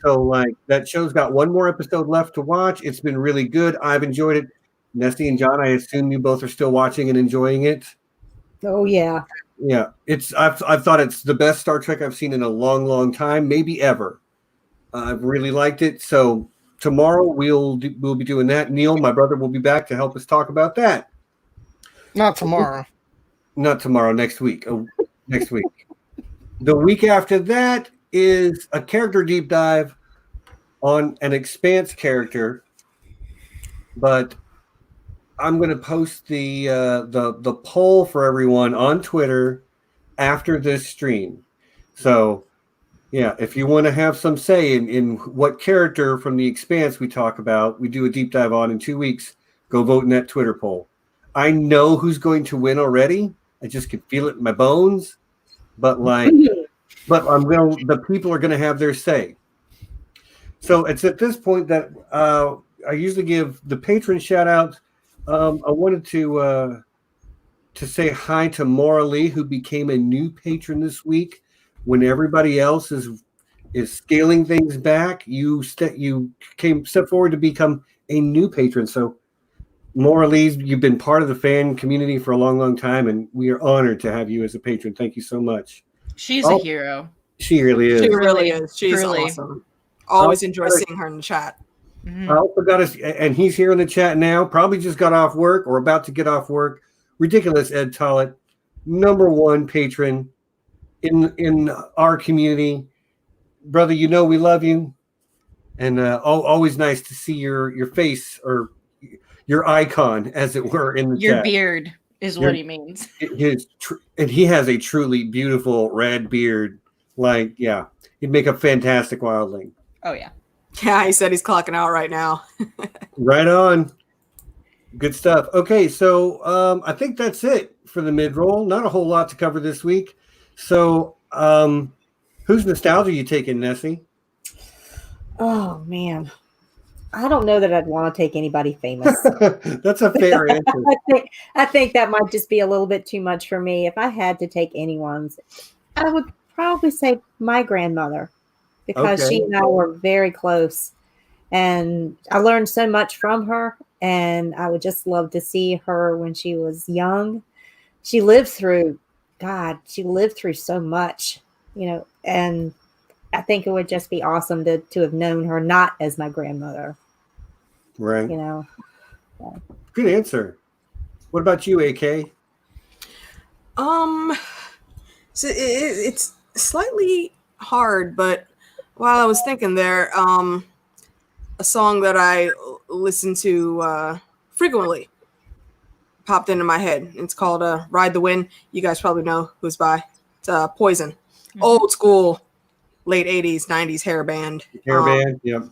So, that show's got one more episode left to watch. It's been really good. I've enjoyed it. Nesty and John, I assume you both are still watching and enjoying it. Oh yeah. Yeah, I've thought it's the best Star Trek I've seen in a long, long time, maybe ever. I've really liked it. So tomorrow we'll be doing that. Neil, my brother, will be back to help us talk about that. Not tomorrow. Not tomorrow. Next week. Next week. The week after that is a character deep dive on an Expanse character, but I'm going to post the poll for everyone on Twitter after this stream. So, yeah, if you want to have some say in what character from the Expanse we talk about, we do a deep dive on in 2 weeks, go vote in that Twitter poll. I know who's going to win already. I just can feel it in my bones. But the people are going to have their say. So it's at this point that I usually give the patron shout out. I wanted to say hi to Maura Lee, who became a new patron this week. When everybody else is scaling things back, you step forward to become a new patron. So, Maura Lee, you've been part of the fan community for a long, long time, and we are honored to have you as a patron. Thank you so much. She's a hero. She really is. She really is. She's Truly. awesome. Always enjoy seeing her in the chat. Mhm. I also got us, and he's here in the chat now. Probably just got off work or about to get off work. Ridiculous Ed Tollett, #1 patron in our community, brother. You know we love you, and always nice to see your face or your icon, as it were, in the Your chat. beard is what he means. And he has a truly beautiful red beard. He'd make a fantastic wildling. Oh yeah. Yeah, he said he's clocking out right now. Right on. Good stuff. Okay, so I think that's it for the mid-roll. Not a whole lot to cover this week. So whose nostalgia are you taking, Nessie? Oh man, I don't know that I'd want to take anybody famous. That's a fair answer. I think that might just be a little bit too much for me. If I had to take anyone's, I would probably say my grandmother, because she and I were very close, and I learned so much from her. And I would just love to see her when she was young. She lived through so much, and I think it would just be awesome to have known her not as my grandmother. Right. Good answer. What about you, AK? So it's slightly hard, but while I was thinking there, a song that I listen to frequently popped into my head. It's called Ride the Wind. You guys probably know who's by. It's Poison. Mm-hmm. Old school, late 80s, 90s hair band. Yep.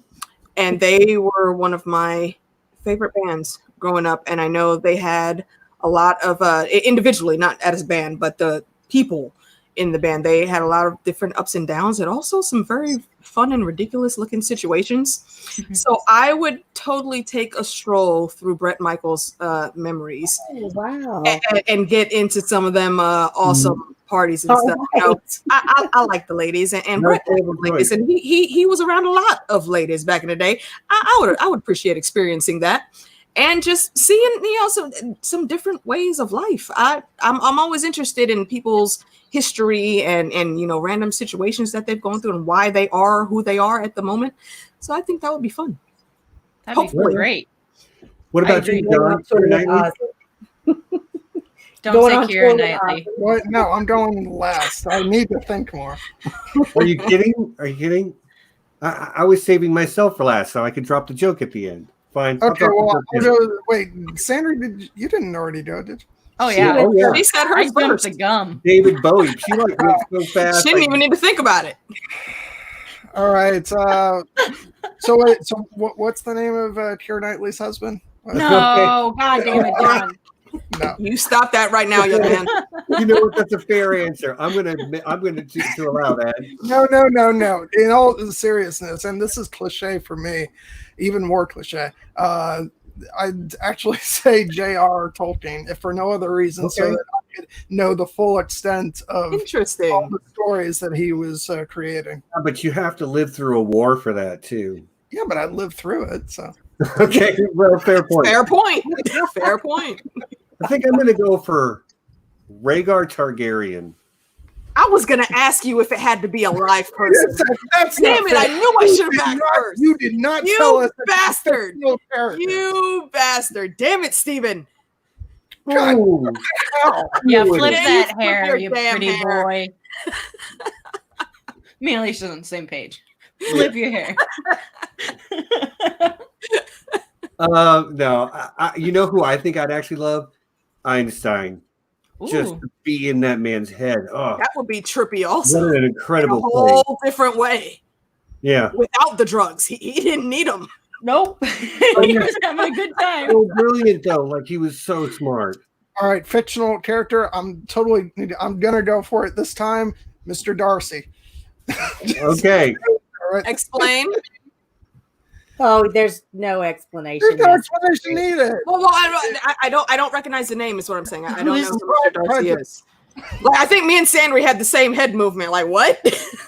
And they were one of my favorite bands growing up. And I know they had a lot of, individually, not as a band, but the people in the band, they had a lot of different ups and downs and also some very fun and ridiculous looking situations. Mm-hmm. So I would totally take a stroll through Bret Michaels' memories. Oh, wow. And get into some of them awesome parties and stuff. Right. I like the ladies and Bret liked the ladies, and he was around a lot of ladies back in the day. I would appreciate experiencing that. And just seeing, some different ways of life. I'm always interested in people's history and random situations that they've gone through and why they are who they are at the moment. So I think that would be fun. That'd be great. What about you, Don? Don't say Keira Knightley. What? No, I'm going last. I need to think more. Are you kidding? I was saving myself for last so I could drop the joke at the end. Fine. Okay, well, wait, Sandra, you didn't already go, did you? Oh, yeah. She said her first. The gum. David Bowie. She went so fast. She didn't even need to think about it. All right. So what's the name of Keira Knightley's husband? No, God damn it, John. No. You stop that right now, young man. You know what? That's a fair answer. I'm going to allow that. No. In all seriousness, and this is cliche for me, even more cliche. I'd actually say J.R. Tolkien, if for no other reason, so that I could know the full extent of all the stories that he was creating. Yeah, but you have to live through a war for that too. Yeah, but I lived through it, so. Okay, well, fair point. Fair point. I think I'm going to go for Rhaegar Targaryen. I was going to ask you if it had to be a live person. That's damn it, I knew I should have asked first. You did not tell us. Bastard. You bastard. Damn it, Steven. God. Yeah, flip that hair, you pretty boy. Me and Alicia's on the same page. Flip your hair. No, you know who I think I'd actually love? Einstein. Ooh. Just to be in that man's head. Oh, that would be trippy also. What an incredible in a whole different way. Yeah. Without the drugs. He didn't need them. Nope. He was having a good time. So brilliant though. Like he was so smart. All right, fictional character. I'm gonna go for it this time. Mr. Darcy. Okay. Right. Explain. Oh, there's no explanation. There's no explanation needed. Well, I don't recognize the name. Is what I'm saying. I don't know who Mr. Darcy is. Like, I think me and Sandry had the same head movement. Like what?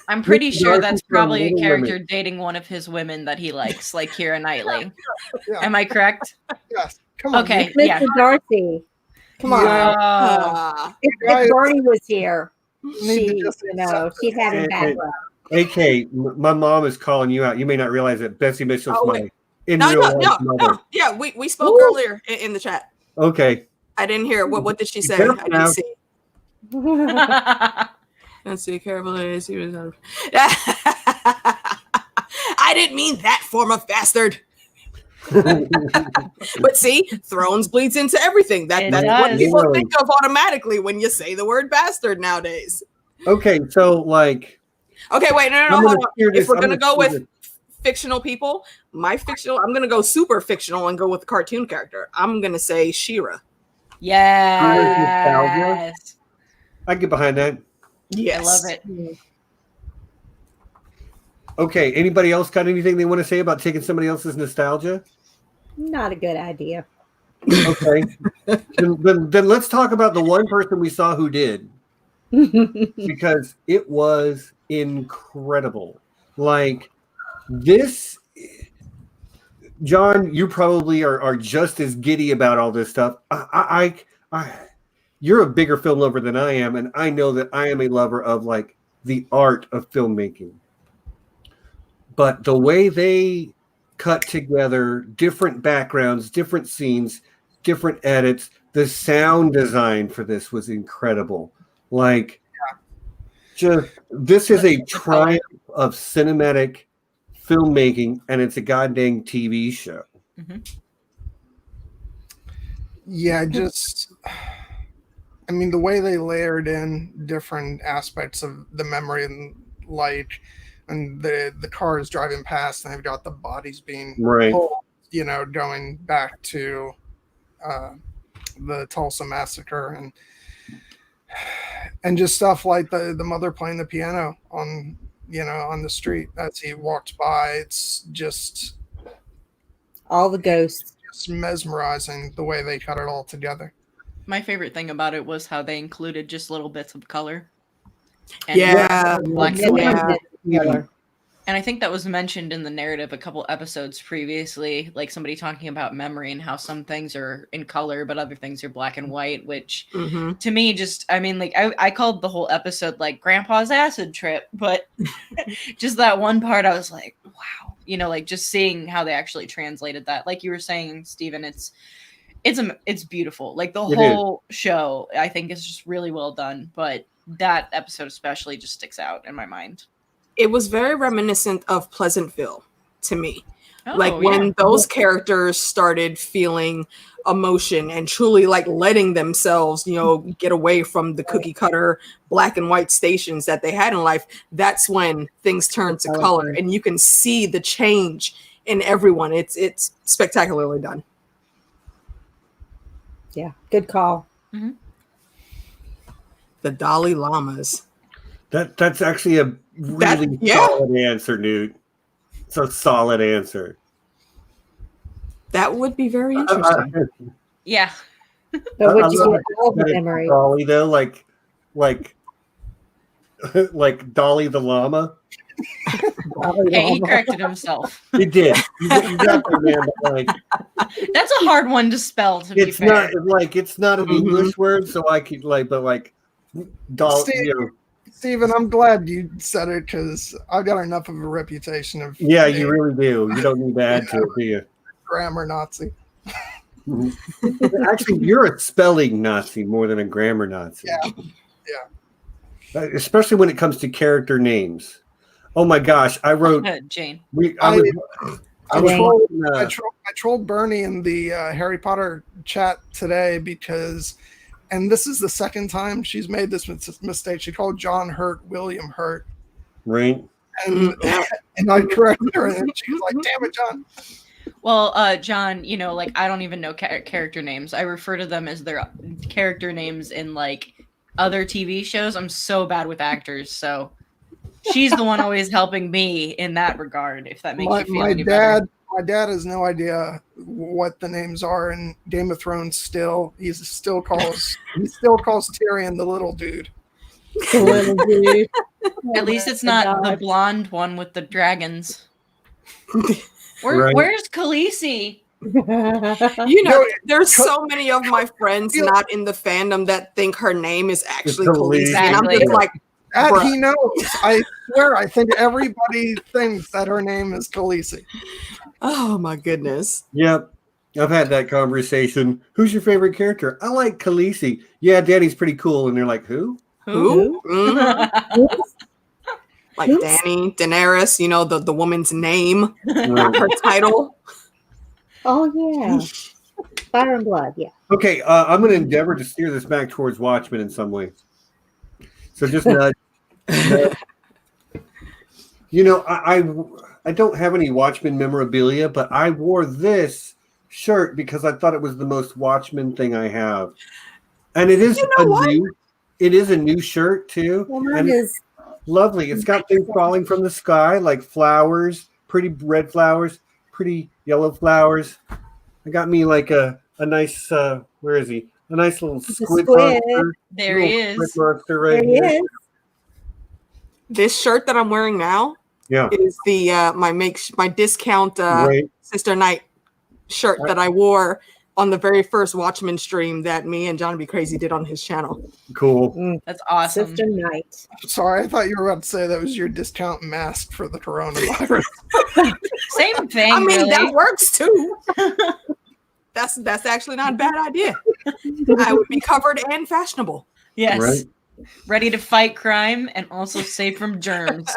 I'm pretty sure that's probably a character dating one of his women that he likes, like Keira Knightley. Yeah. Am I correct? Yes. Come on. Okay. Mr. Darcy. Come on. If Bernie was here, she'd have him back up. AK, my mom is calling you out. You may not realize it. Bessie Mitchell's my No. Yeah, we spoke earlier in the chat. Okay. I didn't hear. What did she say? I didn't see. Let's see. Carefully. I didn't mean that form of bastard. But see, Thrones bleeds into everything. That's what people think of automatically when you say the word bastard nowadays. Okay, so like. Okay, wait, no, hold on. If we're gonna go with fictional people, I'm going to go super fictional and go with the cartoon character. I'm going to say She-Ra. Yes. I get behind that. Yes. I love it. Okay, anybody else got anything they want to say about taking somebody else's nostalgia? Not a good idea. Okay. then let's talk about the one person we saw who did. Because it was incredible. Like this, John, you probably are just as giddy about all this stuff. You're a bigger film lover than I am, and I know that I am a lover of like the art of filmmaking. But the way they cut together different backgrounds, different scenes, different edits, the sound design for this was incredible. Like, just this is a triumph of cinematic filmmaking, and it's a goddamn TV show. Mm-hmm. Yeah, I mean, the way they layered in different aspects of the memory and like, and the cars driving past, and they've got the bodies being pulled, going back to the Tulsa massacre, and just stuff like the mother playing the piano on the street as he walked by. It's just all the ghosts. Just mesmerizing the way they cut it all together. My favorite thing about it was how they included just little bits of color. And black and white. Yeah. And I think that was mentioned in the narrative a couple episodes previously, like somebody talking about memory and how some things are in color, but other things are black and white, which to me I called the whole episode like Grandpa's acid trip, but just that one part I was like, wow, like just seeing how they actually translated that. Like you were saying, Steven, it's beautiful. Like the whole show, I think is just really well done, but that episode especially just sticks out in my mind. It was very reminiscent of Pleasantville to me. When those characters started feeling emotion and truly like letting themselves, get away from the cookie cutter black and white stations that they had in life, that's when things turned to color and you can see the change in everyone. It's spectacularly done. Yeah, good call. Mm-hmm. The Dalai Lamas. That's actually a really solid answer, Newt. It's a solid answer. That would be very interesting. Yeah. But would you get all the memory? Dolly, though, like Dolly the llama. Hey, he corrected himself. He did. You got there, man. Like, that's a hard one to spell. To be fair, it's not an English word, so I could Dolly. Steven, I'm glad you said it because I've got enough of a reputation of. Yeah, you really do. You don't need to add to it, do you? Grammar Nazi. Actually, you're a spelling Nazi more than a grammar Nazi. Yeah. Especially when it comes to character names. Oh my gosh, I wrote Jane. I trolled Bernie in the Harry Potter chat today because, and this is the second time she's made this mistake. She called John Hurt William Hurt. Right. And I corrected her, and she was like, "Damn it, John." Well, John, I don't even know character names. I refer to them as their character names in like other TV shows. I'm so bad with actors, so she's the one always helping me in that regard. If that makes you feel any better. My dad has no idea what the names are in Game of Thrones. He still calls Tyrion the little dude. The little dude. At least it's not the blonde one with the dragons. Where's Khaleesi? There's so many of my friends not in the fandom that think her name is actually Khaleesi. Exactly. And I'm just like, that he knows. I swear, I think everybody thinks that her name is Khaleesi. Oh my goodness. Yep. I've had that conversation. Who's your favorite character? I like Khaleesi. Yeah, Danny's pretty cool. And they're like, who? Mm-hmm. Like Danny, Daenerys, the woman's name, not her title. Oh, yeah. Fire and Blood, yeah. Okay, I'm going to endeavor to steer this back towards Watchmen in some way. So just nudge. I I don't have any Watchmen memorabilia, but I wore this shirt because I thought it was the most Watchmen thing I have. And it is it is a new shirt too. Well, And mine is lovely. It's got things falling from the sky, like flowers, pretty red flowers, pretty yellow flowers. I got me like a nice where is he? A nice little squid monster. There he is. Squid monster right there he here. is. This shirt that I'm wearing now Yeah. is the my discount Right. Sister Night shirt that I wore on the very first Watchmen stream that me and John Be Crazy did on his channel. Cool. That's awesome. Sister Night. Sorry, I thought you were about to say that was your discount mask for the coronavirus. Same thing. I mean, really. that works too. That's actually not a bad idea. I would be covered and fashionable. Yes. Right. Ready to fight crime and also safe from germs.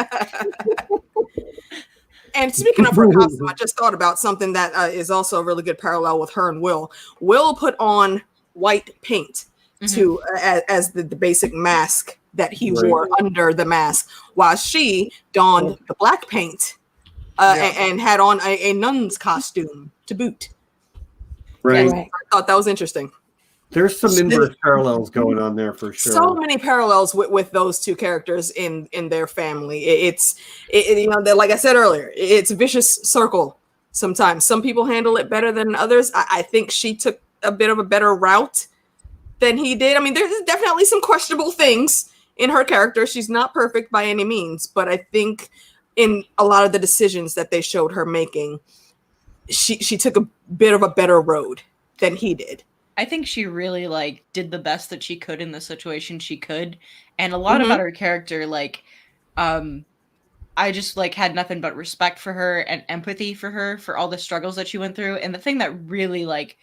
And speaking of her costume, I just thought about something that is also a really good parallel with her and Will. Will put on white paint to as the basic mask that he wore under the mask, while she donned the black paint and had on a nun's costume to boot. Right. Right. I thought that was interesting. There's some inverse parallels going on there for sure. So many parallels with those two characters in their family. It's you know, like I said earlier, it's a vicious circle. Sometimes some people handle it better than others. I think she took a bit of a better route than he did. I mean, there's definitely some questionable things in her character. She's not perfect by any means, but I think in a lot of the decisions that they showed her making, she took a bit of a better road than he did. I think she really like did the best that she could in the situation she could, and a lot about her character, like, I just like had nothing but respect for her and empathy for her for all the struggles that she went through. And the thing that really like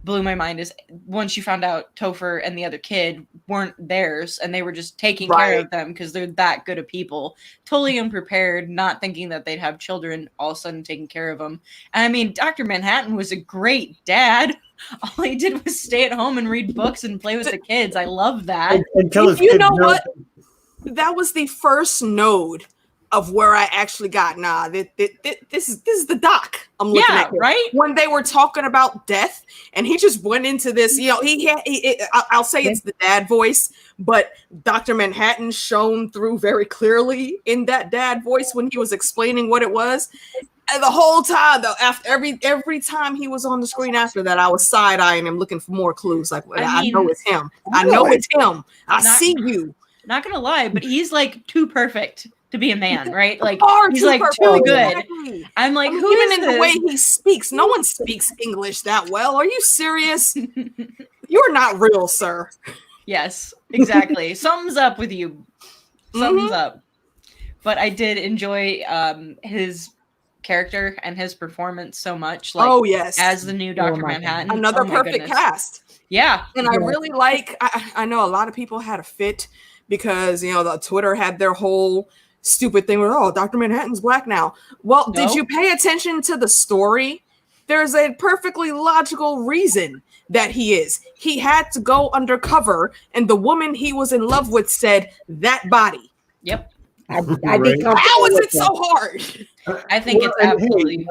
blew my mind is once you found out Topher and the other kid weren't theirs and they were just taking care of them because they're that good of people, totally unprepared, not thinking that they'd have children, all of a sudden taking care of them. And I mean, Dr. Manhattan was a great dad. All he did was stay at home and read books and play with the kids. I love that. And tell his You kids know no. what? That was the first node of where I actually got, this is the doc I'm looking at here. Right? When they were talking about death and he just went into this, you know, I'll say it's the dad voice, but Dr. Manhattan shone through very clearly in that dad voice when he was explaining what it was. And the whole time, though, after every time he was on the screen after that, I was side-eyeing him, looking for more clues. Like, I know it's him. I know it's him. I see you. Not gonna lie, but he's like too perfect to be a man, right? Like he's Too like perfect. too good. Exactly. I'm like, who even is in this? the way he speaks, no one speaks English that well. Are you serious? You're not real, sir. Yes, exactly. Something's up with you. Something's up. But I did enjoy his character and his performance so much. Like, oh yes, as the new Dr. Manhattan, another my perfect goodness. cast. Yeah, and I really like. I know a lot of people had a fit because you know the Twitter had their whole stupid thing with Dr. Manhattan's black now. Well, did you pay attention to the story? There's a perfectly logical reason that he is. He had to go undercover, and the woman he was in love with said that body. Yep. I'd be How is it so hard? I think it's absolutely.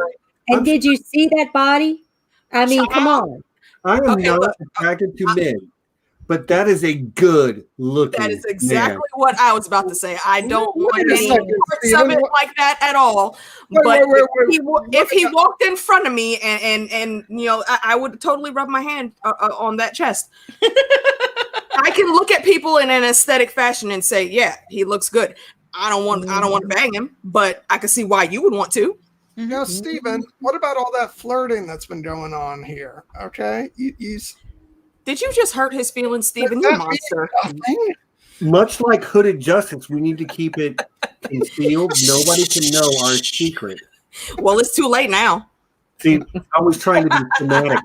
And did you see that body? I mean, come on. I am not attracted to men, but that is a good looking. That is exactly man. what I was about to say. I don't want any parts of it like that at all. But if he walked in front of me and you know, I would totally rub my hand on that chest. I can look at people in an aesthetic fashion and say, yeah, he looks good. I don't want to bang him, but I can see why you would want to. Now, Steven, what about all that flirting that's been going on here? Okay, did you just hurt his feelings, Steven? You monster. Much like Hooded Justice, we need to keep it concealed. Nobody can know our secret. Well, it's too late now. See, I was trying to be thematic.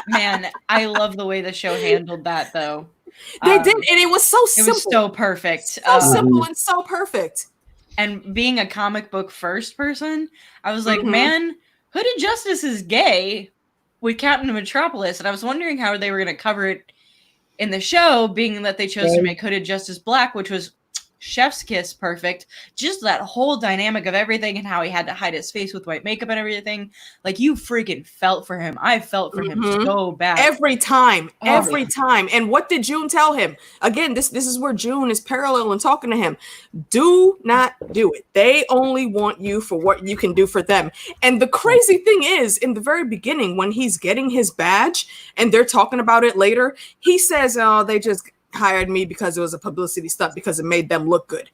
Man, I love the way the show handled that, though. They did, and it was so simple. It was so perfect. So simple and so perfect. And being a comic book first person, I was like, man, Hooded Justice is gay with Captain Metropolis. And I was wondering how they were going to cover it in the show, being that they chose to make Hooded Justice black, which was chef's kiss perfect. Just that whole dynamic of everything and how he had to hide his face with white makeup and everything. Like, you freaking felt for him. I felt for him so bad. Every time. And what did June tell him? Again, this is where June is parallel and talking to him. Do not do it. They only want you for what you can do for them. And the crazy thing is, in the very beginning, when he's getting his badge and they're talking about it later, he says, oh, they just hired me because it was a publicity stunt because it made them look good.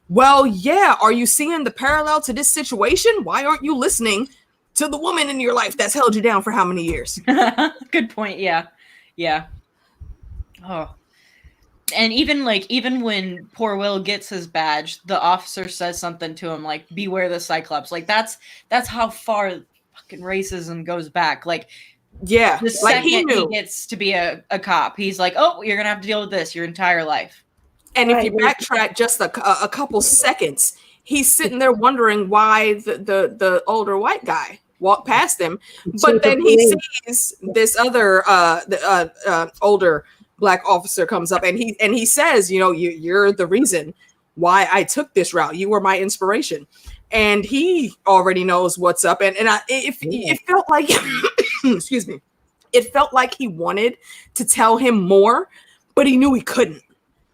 Well, yeah. Are you seeing the parallel to this situation? Why aren't you listening to the woman in your life that's held you down for how many years? Good point. Yeah. Oh, and even when poor Will gets his badge, the officer says something to him like, beware the Cyclops. Like, that's how far fucking racism goes back. Like, yeah, the second he gets to be a cop, he's like, oh, you're gonna have to deal with this your entire life. And if you backtrack just a couple seconds, he's sitting there wondering why the older white guy walked past him, but then he sees this other older black officer comes up and he says, you know, you're the reason why I took this route. You were my inspiration. And he already knows what's up. And it felt like, excuse me, it felt like he wanted to tell him more, but he knew he couldn't.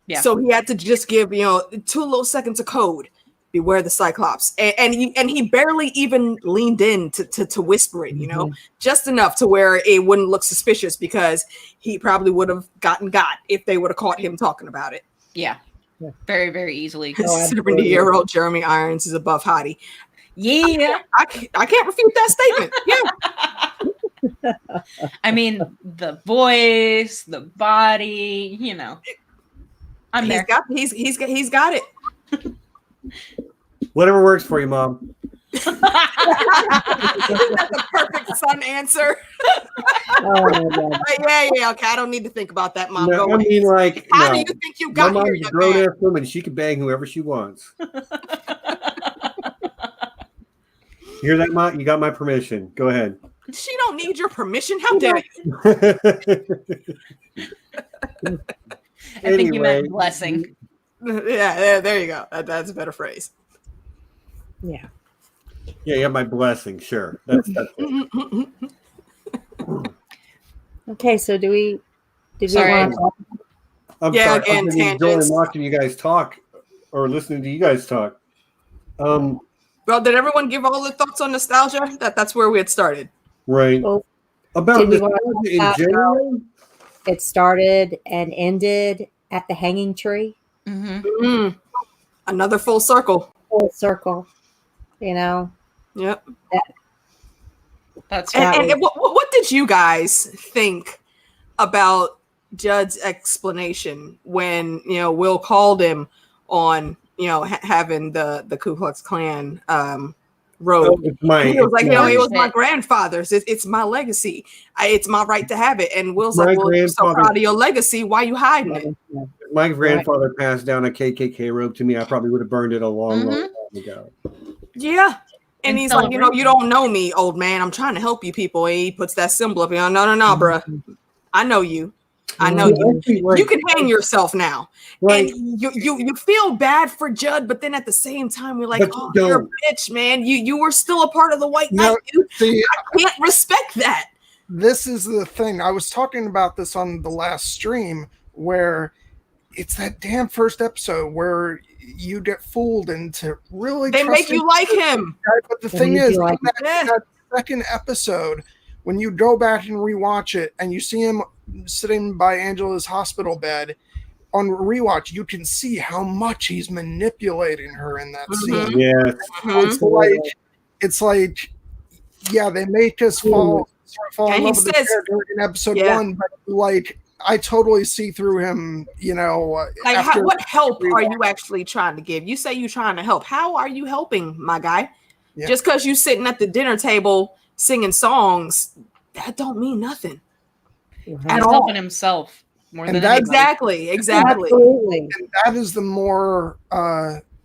Yeah. So he had to just give, 2 little seconds of code. Beware the Cyclops. And he barely even leaned in to whisper it, just enough to where it wouldn't look suspicious, because he probably would have got if they would have caught him talking about it. Yeah. Very, very easily. 70-year-old Jeremy Irons is above Hottie. Yeah. I can't refute that statement. Yeah. I mean, the voice, the body, I'm there. He's got it. Whatever works for you, Mom. Isn't that the perfect son answer? Oh my God. Yeah. Okay, I don't need to think about that, Mom. No, I mean, like, how do you think you got my here? mom's a grown-ass woman. She can bang whoever she wants. Hear that, Mom? You got my permission. Go ahead. She don't need your permission. How dare you? I think you meant blessing. Yeah, there you go. That's a better phrase. Yeah. Yeah, you have my blessing. Sure. That's it. Okay, so do we want to talk? I'm yeah, sorry. again, I've been enjoying tangents. watching you guys talk or listening to you guys talk. Well, did everyone give all the thoughts on nostalgia? That's where we had started. Right. Well, About did we nostalgia want to in talk general? It started and ended at the hanging tree. Mm-hmm. Another full circle. Full circle. Yep. That's and what did you guys think about Judd's explanation when Will called him on having the Ku Klux Klan robe? He was like, it was my grandfather's. It's my legacy. It's my right to have it. And Will's like, well, you're so proud of your legacy. Why are you hiding it? My grandfather passed down a KKK robe to me. I probably would have burned it a long time ago. Yeah. And he's like, you don't know me, old man. I'm trying to help you people. And he puts that symbol up. No, bro. I know you. I know you. You can hang yourself now. Right. And you feel bad for Judd, but then at the same time, we're like, you're a bitch, man. You were still a part of the white knight. I can't respect that. This is the thing. I was talking about this on the last stream, where it's that damn first episode where you get fooled into really they make you like him. But the thing is, that second episode, when you go back and rewatch it and you see him sitting by Angela's hospital bed on rewatch, you can see how much he's manipulating her in that scene. Yeah. It's like they make us fall in love with the character in episode 1, but like I totally see through him, what help are you actually trying to give? You say you're trying to help. How are you helping, my guy? Yeah. Just because you're sitting at the dinner table singing songs, that don't mean nothing. He's helping himself more than anybody. Exactly. Absolutely. And that is the more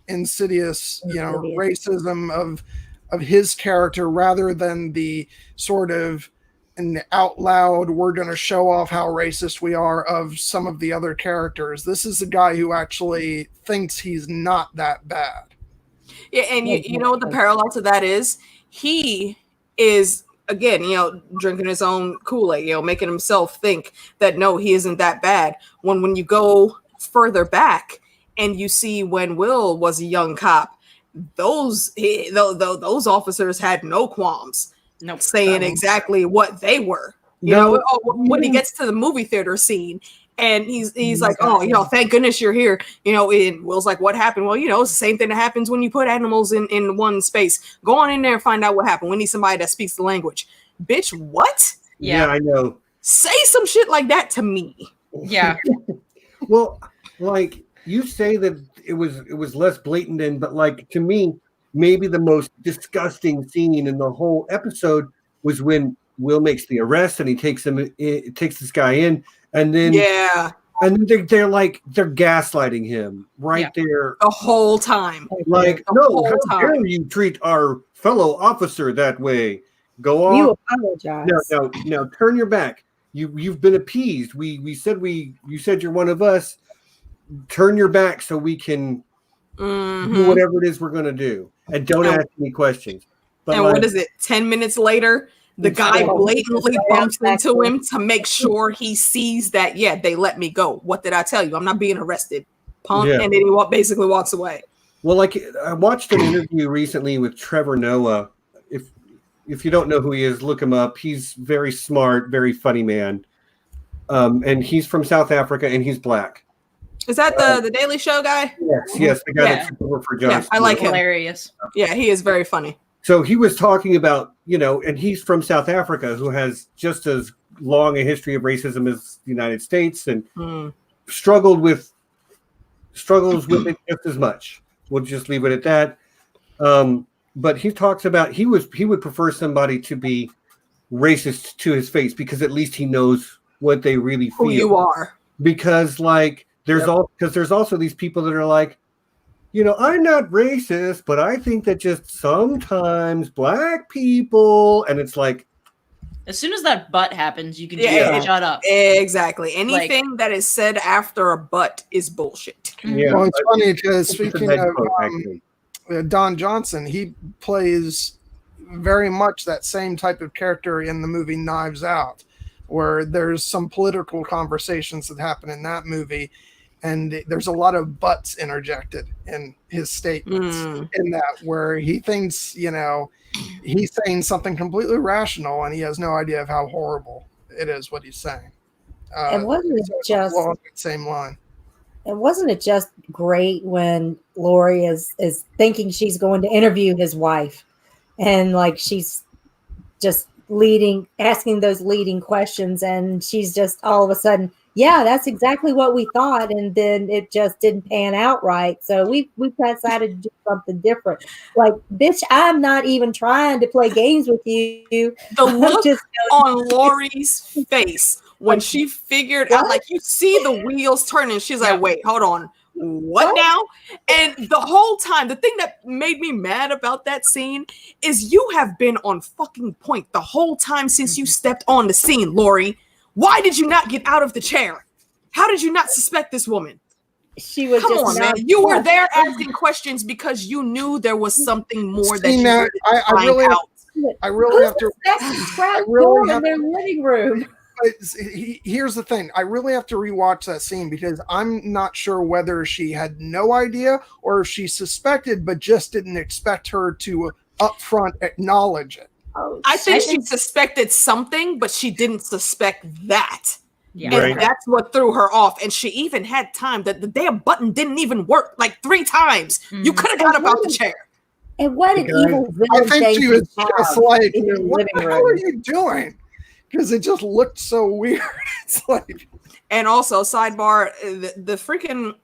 insidious, racism of his character, rather than the sort of and out loud, we're going to show off how racist we are of some of the other characters. This is a guy who actually thinks he's not that bad. Yeah, and you know what the parallel to that is? He is, again, drinking his own Kool-Aid, making himself think that no, he isn't that bad. When you go further back and you see when Will was a young cop, those officers had no qualms saying exactly what they were. When he gets to the movie theater scene and he's like, oh, thank goodness you're here. And Will's like, what happened? Well, it's the same thing that happens when you put animals in one space. Go on in there and find out what happened. We need somebody that speaks the language. Bitch, what? Yeah, I know. Say some shit like that to me. Yeah. Well, like you say that it was less blatant, but like to me, maybe the most disgusting scene in the whole episode was when Will makes the arrest and he takes this guy in, and then and then they're gaslighting him there the whole time. Like, no, how dare you treat our fellow officer that way? Go on. You apologize. No, turn your back. You've been appeased. You said you're one of us. Turn your back so we can do whatever it is we're gonna do, and don't ask any questions. But what is it? 10 minutes later, the guy blatantly bumps into him to make sure he sees that they let me go. What did I tell you? I'm not being arrested, punk. And then he basically walks away. Well, like I watched an interview recently with Trevor Noah. If you don't know who he is, look him up. He's very smart, very funny man. And he's from South Africa and he's black. Is that the Daily Show guy? Yes, the guy that took over for Jon. Yeah, I like him. Hilarious. Yeah, he is very funny. So he was talking about, and he's from South Africa, who has just as long a history of racism as the United States, and struggles with it just as much. We'll just leave it at that. But he talks about he would prefer somebody to be racist to his face because at least he knows what they really feel. Who you are. Because there's also these people that are like, I'm not racist, but I think that just sometimes black people, and it's like, as soon as that but happens, you can just shut up. Exactly. Anything that is said after a but is bullshit. Yeah. Well, it's funny because speaking of Don Johnson, he plays very much that same type of character in the movie Knives Out, where there's some political conversations that happen in that movie. And there's a lot of buts interjected in his statements in that, where he thinks, he's saying something completely rational and he has no idea of how horrible it is what he's saying. And wasn't it just along that same line? And wasn't it just great when Lori is thinking she's going to interview his wife, and she's just asking those leading questions, and she's just all of a sudden, yeah, that's exactly what we thought, and then it just didn't pan out right. So we decided to do something different. Like, bitch, I'm not even trying to play games with you. The look on Lori's face when she figured out, you see the wheels turning. She's like, wait, hold on. What now? And the whole time, the thing that made me mad about that scene is you have been on fucking point the whole time since you stepped on the scene, Lori. Why did you not get out of the chair? How did you not suspect this woman? She was man. You were there asking questions because you knew there was something more that you were I really have to. In their living room. Here's the thing. I really have to rewatch that scene because I'm not sure whether she had no idea or if she suspected but just didn't expect her to upfront acknowledge it. I think she suspected something, but she didn't suspect that. Yeah. And that's what threw her off. And she even had time that the damn button didn't even work 3 times. You could have got up out the chair. And what an evil villain. I think she was just like, what the hell are you doing? Because it just looked so weird. It's like, and also sidebar, the freaking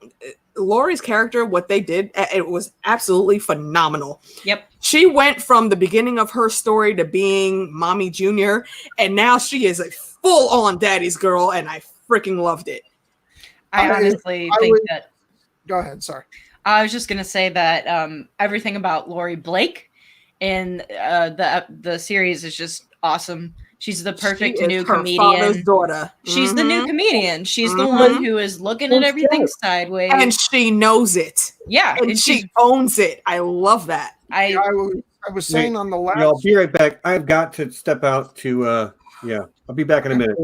Lori's character, what they did, it was absolutely phenomenal. Yep. She went from the beginning of her story to being Mommy Junior, and now she is a full-on daddy's girl, and I freaking loved it. I honestly think that. Go ahead. Sorry. I was just gonna say that everything about Lori Blake in the series is just awesome. She's the perfect She is new her comedian. father's daughter. She's the new comedian. She's the Mhm. one who is looking at everything sideways. And she knows it. Yeah, And she owns it. I love that. I was saying on the last. Y'all be right back. I've got to step out to I'll be back in a minute.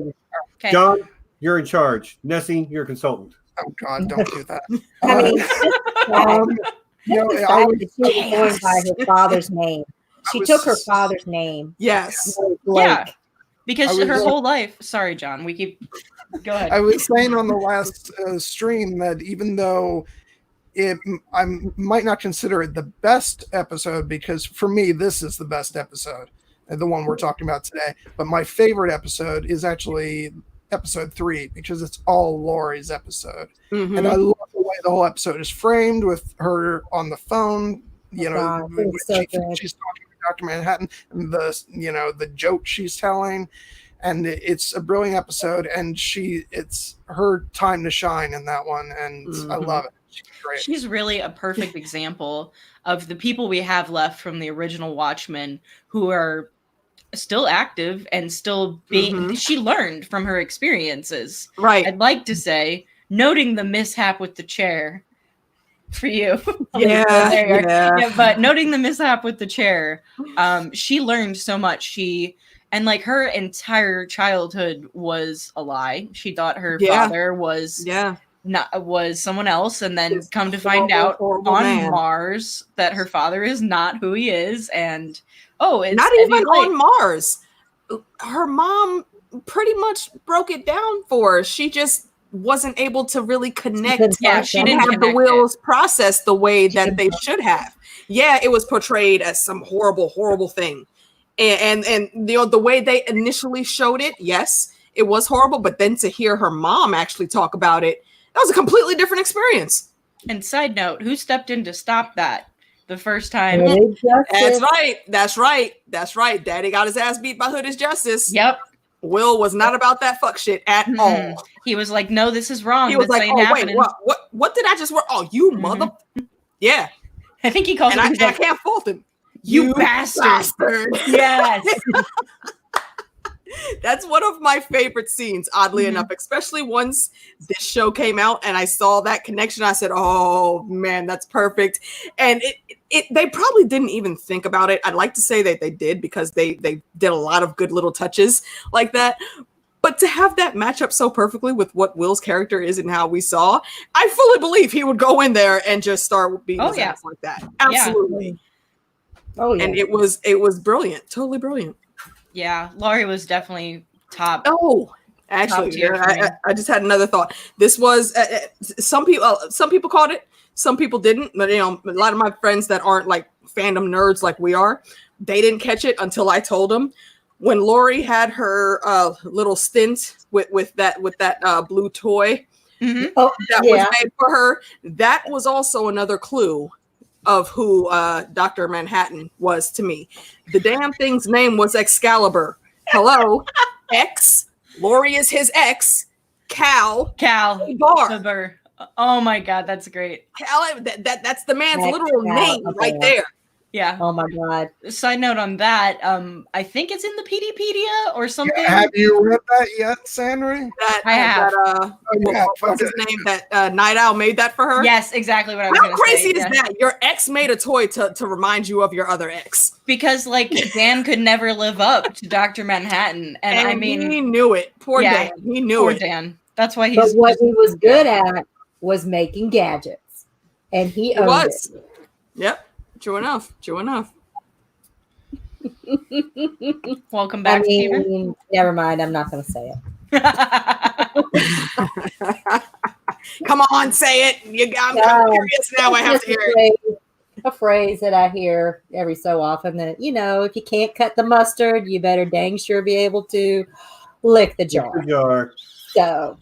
Okay. John, you're in charge. Nessie, you're a consultant. Oh God, don't do that. I mean, No, the I fact was, that she was going by her father's name. She took her father's name. Yes. Yeah. Because I was- her whole life. Sorry, John. Go ahead. I was saying on the last stream that even though I might not consider it the best episode, because for me this is the best episode, the one we're talking about today. But my favorite episode is actually episode 3 because it's all Laurie's episode, Mhm. and I love the way the whole episode is framed with her on the phone. You know, God, it was so good. she's talking to Dr. Manhattan, and the joke she's telling. And it's a brilliant episode, and it's her time to shine in that one, and I love it. She's great. She's really a perfect example of the people we have left from the original Watchmen who are still active and still being. She learned from her experiences. Right. I'd like to say, noting the mishap with the chair for you. Yeah. There you are. Yeah. Yeah, but noting the mishap with the chair, she learned so much. And like her entire childhood was a lie. She thought her father was someone else, and then come to find out on man. Mars that her father is not who he is. And it's not Eddie even Blake. on Mars. Her mom pretty much broke it down for her. She just wasn't able to really connect. Yeah, she didn't have the connect wheels process the way that they should have. Yeah, it was portrayed as some horrible, horrible thing. And the way they initially showed it, yes, it was horrible. But then to hear her mom actually talk about it, that was a completely different experience. And side note, who stepped in to stop that the first time? That's right. Daddy got his ass beat by Hood is Justice. Yep. Will was not about that fuck shit at all. He was like, "No, this is wrong. He was this like, ain't "Oh happening." wait, what did I just work? Oh, you mother, yeah." I think he calls And it. I can't fault him. You bastard. Yes. That's one of my favorite scenes, oddly enough, especially once this show came out and I saw that connection. I said, oh man, that's perfect. And they probably didn't even think about it. I'd like to say that they did, because they did a lot of good little touches like that. But to have that match up so perfectly with what Will's character is and how we saw, I fully believe he would go in there and just start being his ass like that. Absolutely. Yeah. Oh yeah. And it was brilliant. Totally brilliant. Yeah, Laurie was definitely top. Oh, actually, I just had another thought. This was some people caught it, some people didn't. But a lot of my friends that aren't like fandom nerds like we are, they didn't catch it until I told them. When Laurie had her little stint with that blue toy that was made for her, that was also another clue of who Dr. Manhattan was to me. The damn thing's name was Excalibur. Hello, X. Laurie is his ex. Cal. Bar. Oh my God, that's great. Cal. That's the man's literal name right there. Yeah. Oh my God. Side note on that, I think it's in the PDpedia or something. Yeah, have you read that yet, Sanri? I have. What's his name? That Night Owl made that for her? Yes, exactly what I was going to say. How crazy is that? Your ex made a toy to remind you of your other ex. Because like Dan could never live up to Dr. Manhattan. And I mean, he knew it. Poor Dan. He knew poor it. Dan. That's why he's. But what he was good at was making gadgets. And he owned it. Yep. True enough. Welcome back, Steven. Never mind. I'm not going to say it. Come on, say it. I'm curious now. I have to hear it. A phrase that I hear every so often that, if you can't cut the mustard, you better dang sure be able to lick the jar. So.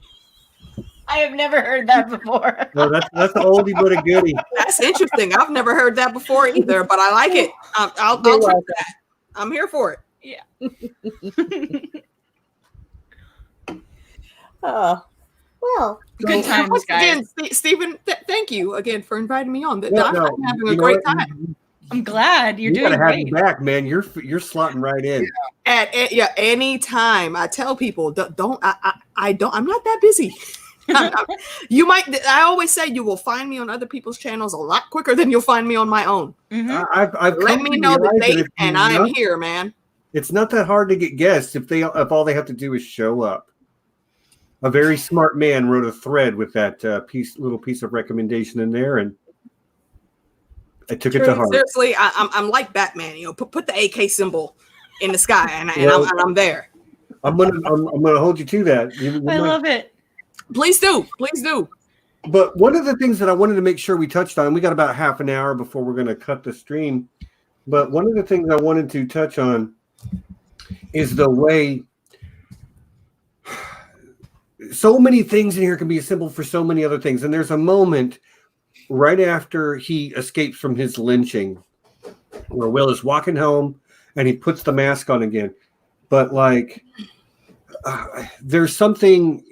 I have never heard that before. No, that's the oldie but a goodie. That's interesting. I've never heard that before either, but I like it. I'll take that. I'm here for it. Yeah. Well, good times, guys. Again, Stephen, thank you again for inviting me on. I'm having a great time. I'm glad you're You doing gotta have great. you back, man. You're slotting right in. At any time. I tell people, don't. I'm not that busy. You might. I always say you will find me on other people's channels a lot quicker than you'll find me on my own. Mhm. I've Let come me to know the realize that date, if and you I am not- here, man. It's not that hard to get guests if all they have to do is show up. A very smart man wrote a thread with that little piece of recommendation in there, and I took it to heart. Seriously, I'm like Batman. You know, put the AK symbol in the sky, and I'm there. I'm gonna hold you to that. I love it. Please do, please do. But one of the things that I wanted to make sure we touched on, we got about half an hour before we're going to cut the stream. But one of the things I wanted to touch on is the way so many things in here can be a symbol for so many other things. And there's a moment right after he escapes from his lynching where Will is walking home and he puts the mask on again. But like, there's something,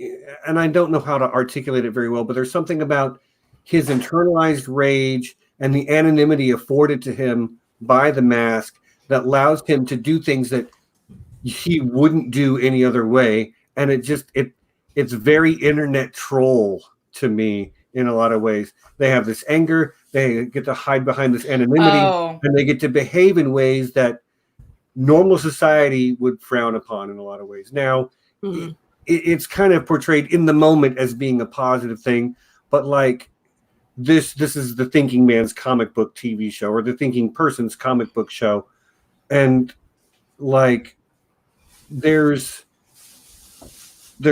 and I don't know how to articulate it very well, but there's something about his internalized rage and the anonymity afforded to him by the mask that allows him to do things that he wouldn't do any other way. And it's very internet troll to me in a lot of ways. They have this anger, they get to hide behind this anonymity, and they get to behave in ways that normal society would frown upon in a lot of ways. Now, it's kind of portrayed in the moment as being a positive thing, but like this is the thinking man's comic book TV show or the thinking person's comic book show. And like, there's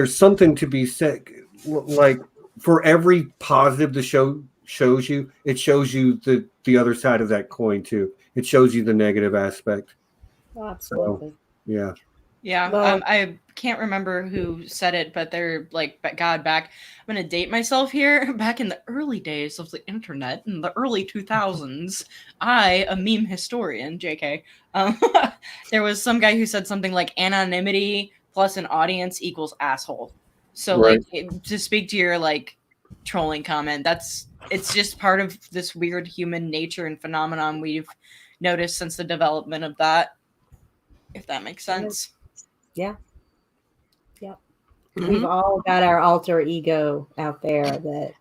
something to be said, like for every positive the show shows you, it shows you the other side of that coin too. It shows you the negative aspect. Absolutely. So, yeah. Yeah, Well, I can't remember who said it, but they're like, God, back. I'm going to date myself here. Back in the early days of the internet, in the early 2000s, a meme historian, JK, there was some guy who said something like anonymity plus an audience equals asshole. So, Right. like, to speak to your, like, trolling comment, it's just part of this weird human nature and phenomenon we've noticed since the development of that, if that makes sense. Yeah. Yep. We've all got our alter ego out there that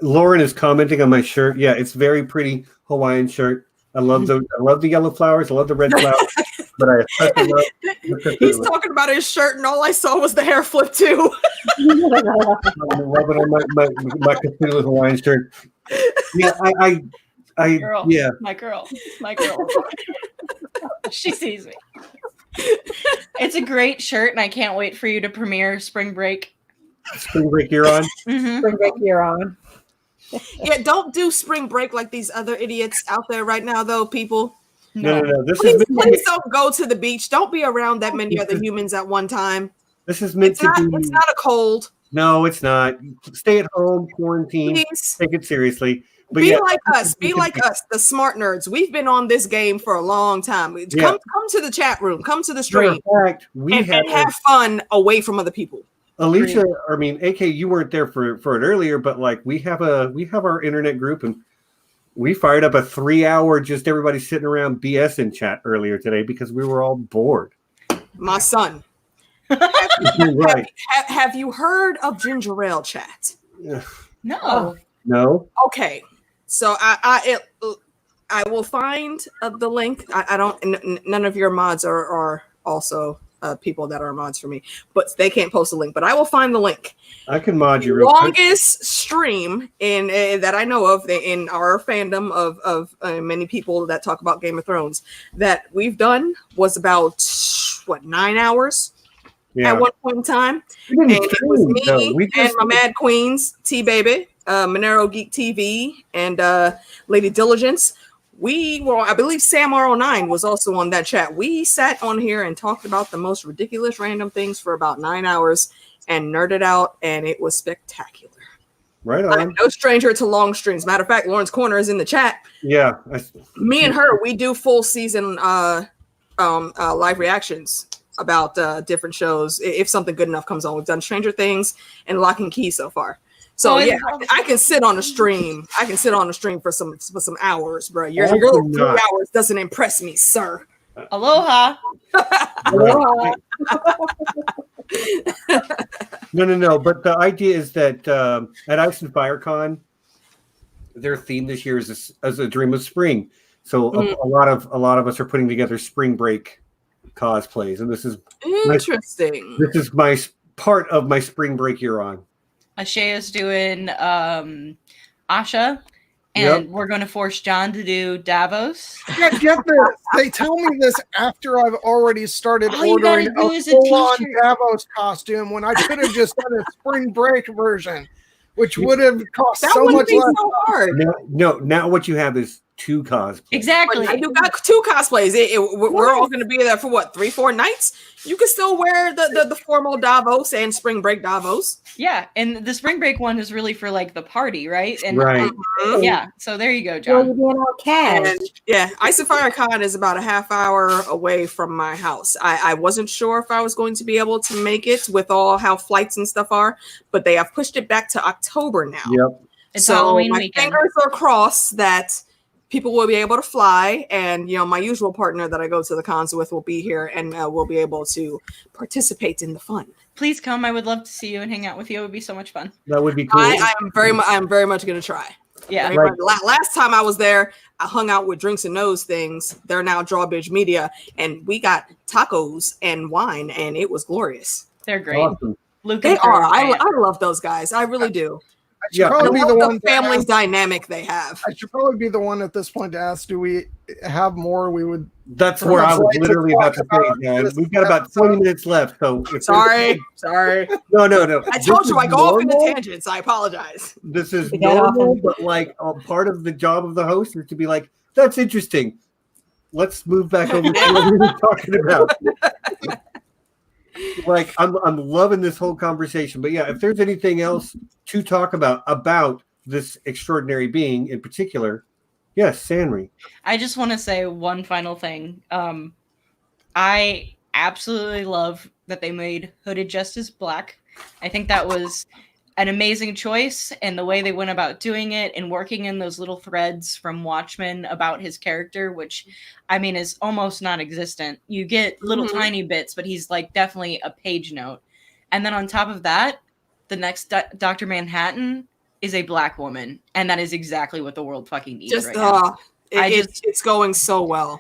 Lauren is commenting on my shirt. Yeah, it's very pretty Hawaiian shirt. I love the yellow flowers. I love the red flowers. But I especially love He's talking about his shirt, and all I saw was the hair flip too. I'm rubbing on my Cthulhu Hawaiian shirt. Yeah, My girl. She sees me. It's a great shirt, and I can't wait for you to premiere Spring Break. Spring Break you're on. Mm-hmm. Spring Break you're on. Yeah, don't do Spring Break like these other idiots out there right now, though, people. No. Please don't go to the beach. Don't be around that many other humans at one time. This is meant to be. It's not a cold. No, it's not. Stay at home, quarantine. Please. Take it seriously. But Be like us, the smart nerds. We've been on this game for a long time. Come to the chat room, come to the stream, and have fun away from other people. Alicia, I mean, AK, you weren't there for it earlier, but like we have our internet group, and we fired up a 3-hour just everybody sitting around BS in chat earlier today because we were all bored. My son, have you heard of ginger ale chat? No. No. Okay. So I will find the link. I don't. None of your mods are also people that are mods for me, but they can't post a link. But I will find the link. I can mod you. The longest stream in that I know of in our fandom of many people that talk about Game of Thrones that we've done was about 9 hours at one point in time, and it was me and my Mad Queens, T Baby, Monero Geek TV, and Lady Diligence. We were, I believe Sam R09 was also on that chat. We sat on here and talked about the most ridiculous random things for about 9 hours and nerded out, and it was spectacular. Right on. I'm no stranger to long streams. Matter of fact, Lauren's Corner is in the chat. Yeah. Me and her, we do full season live reactions about different shows if something good enough comes on. We've done Stranger Things and Lock and Key so far. So Oh, yeah, it's- I can sit on a stream. I can sit on a stream for some hours, bro. Your Also little 3 not. hours doesn't impress me, sir. Aloha. Right. No. But the idea is that at Ice and FireCon, their theme this year is as a dream of spring. So a lot of us are putting together spring break cosplays, and this is Interesting. this is my part of my spring break year on. Ashaya's doing Asha, and Yep. we're going to force John to do Davos. Get this. They tell me this after I've already started All you gotta ordering do a is a full-on t-shirt. Davos costume when I could have just done a spring break version, which would have cost That so wouldn't much be less. so hard. No. Now what you have is 2 cosplays. Exactly. You got 2 cosplays. We're all going to be there for what, 3-4 nights? You can still wear the formal Davos and spring break Davos. Yeah, and the spring break one is really for like the party, right? And Right. yeah, so there you go, Well, John. you're being all cash. And yeah, Ice and Fire Con is about a half hour away from my house. I wasn't sure if I was going to be able to make it with all how flights and stuff are, but they have pushed it back to October now. Yep. It's so Halloween my weekend. fingers are crossed that people will be able to fly, and my usual partner that I go to the cons with will be here, and we'll be able to participate in the fun. Please come. I would love to see you and hang out with you. It would be so much fun. That would be cool. I'm very much going to try. Yeah. Very much. Last time I was there, I hung out with Drinks and Nose things. They're now Drawbridge Media, and we got tacos and wine, and it was glorious. They're great. Awesome. Luke They and Drew are. great. I love those guys. I really do. I should Yeah. probably I be love the the one. family To ask, dynamic they have. I should probably be the one at this point to ask: do we have more? We would. That's where I was Like to literally about to talk say, about man. this We've got about 20 minutes left. So if Sorry. No. I told This you is I go off into normal. tangents. I apologize. This is We got off normal, on- but like part of the job of the host is to be like, that's interesting. Let's move back over to what we were talking about. Like I'm loving this whole conversation. But yeah, if there's anything else to talk about this extraordinary being in particular, yes, Sanri. I just want to say one final thing. I absolutely love that they made Hooded Justice black. I think that was an amazing choice, and the way they went about doing it and working in those little threads from Watchmen about his character, which I mean is almost non-existent. You get little tiny bits, but he's like definitely a page note. And then on top of that, the next Dr. Manhattan is a black woman, and that is exactly what the world fucking needs Just right now. it's going so well.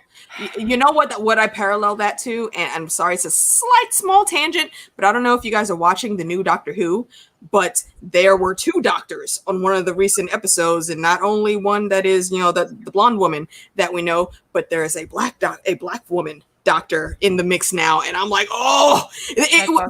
You know what I parallel that to, and I'm sorry, it's a slight small tangent, but I don't know if you guys are watching the new Doctor Who, but there were 2 doctors on one of the recent episodes, and not only one that is the blonde woman that we know, but there is a black woman doctor in the mix now, and I'm like, oh,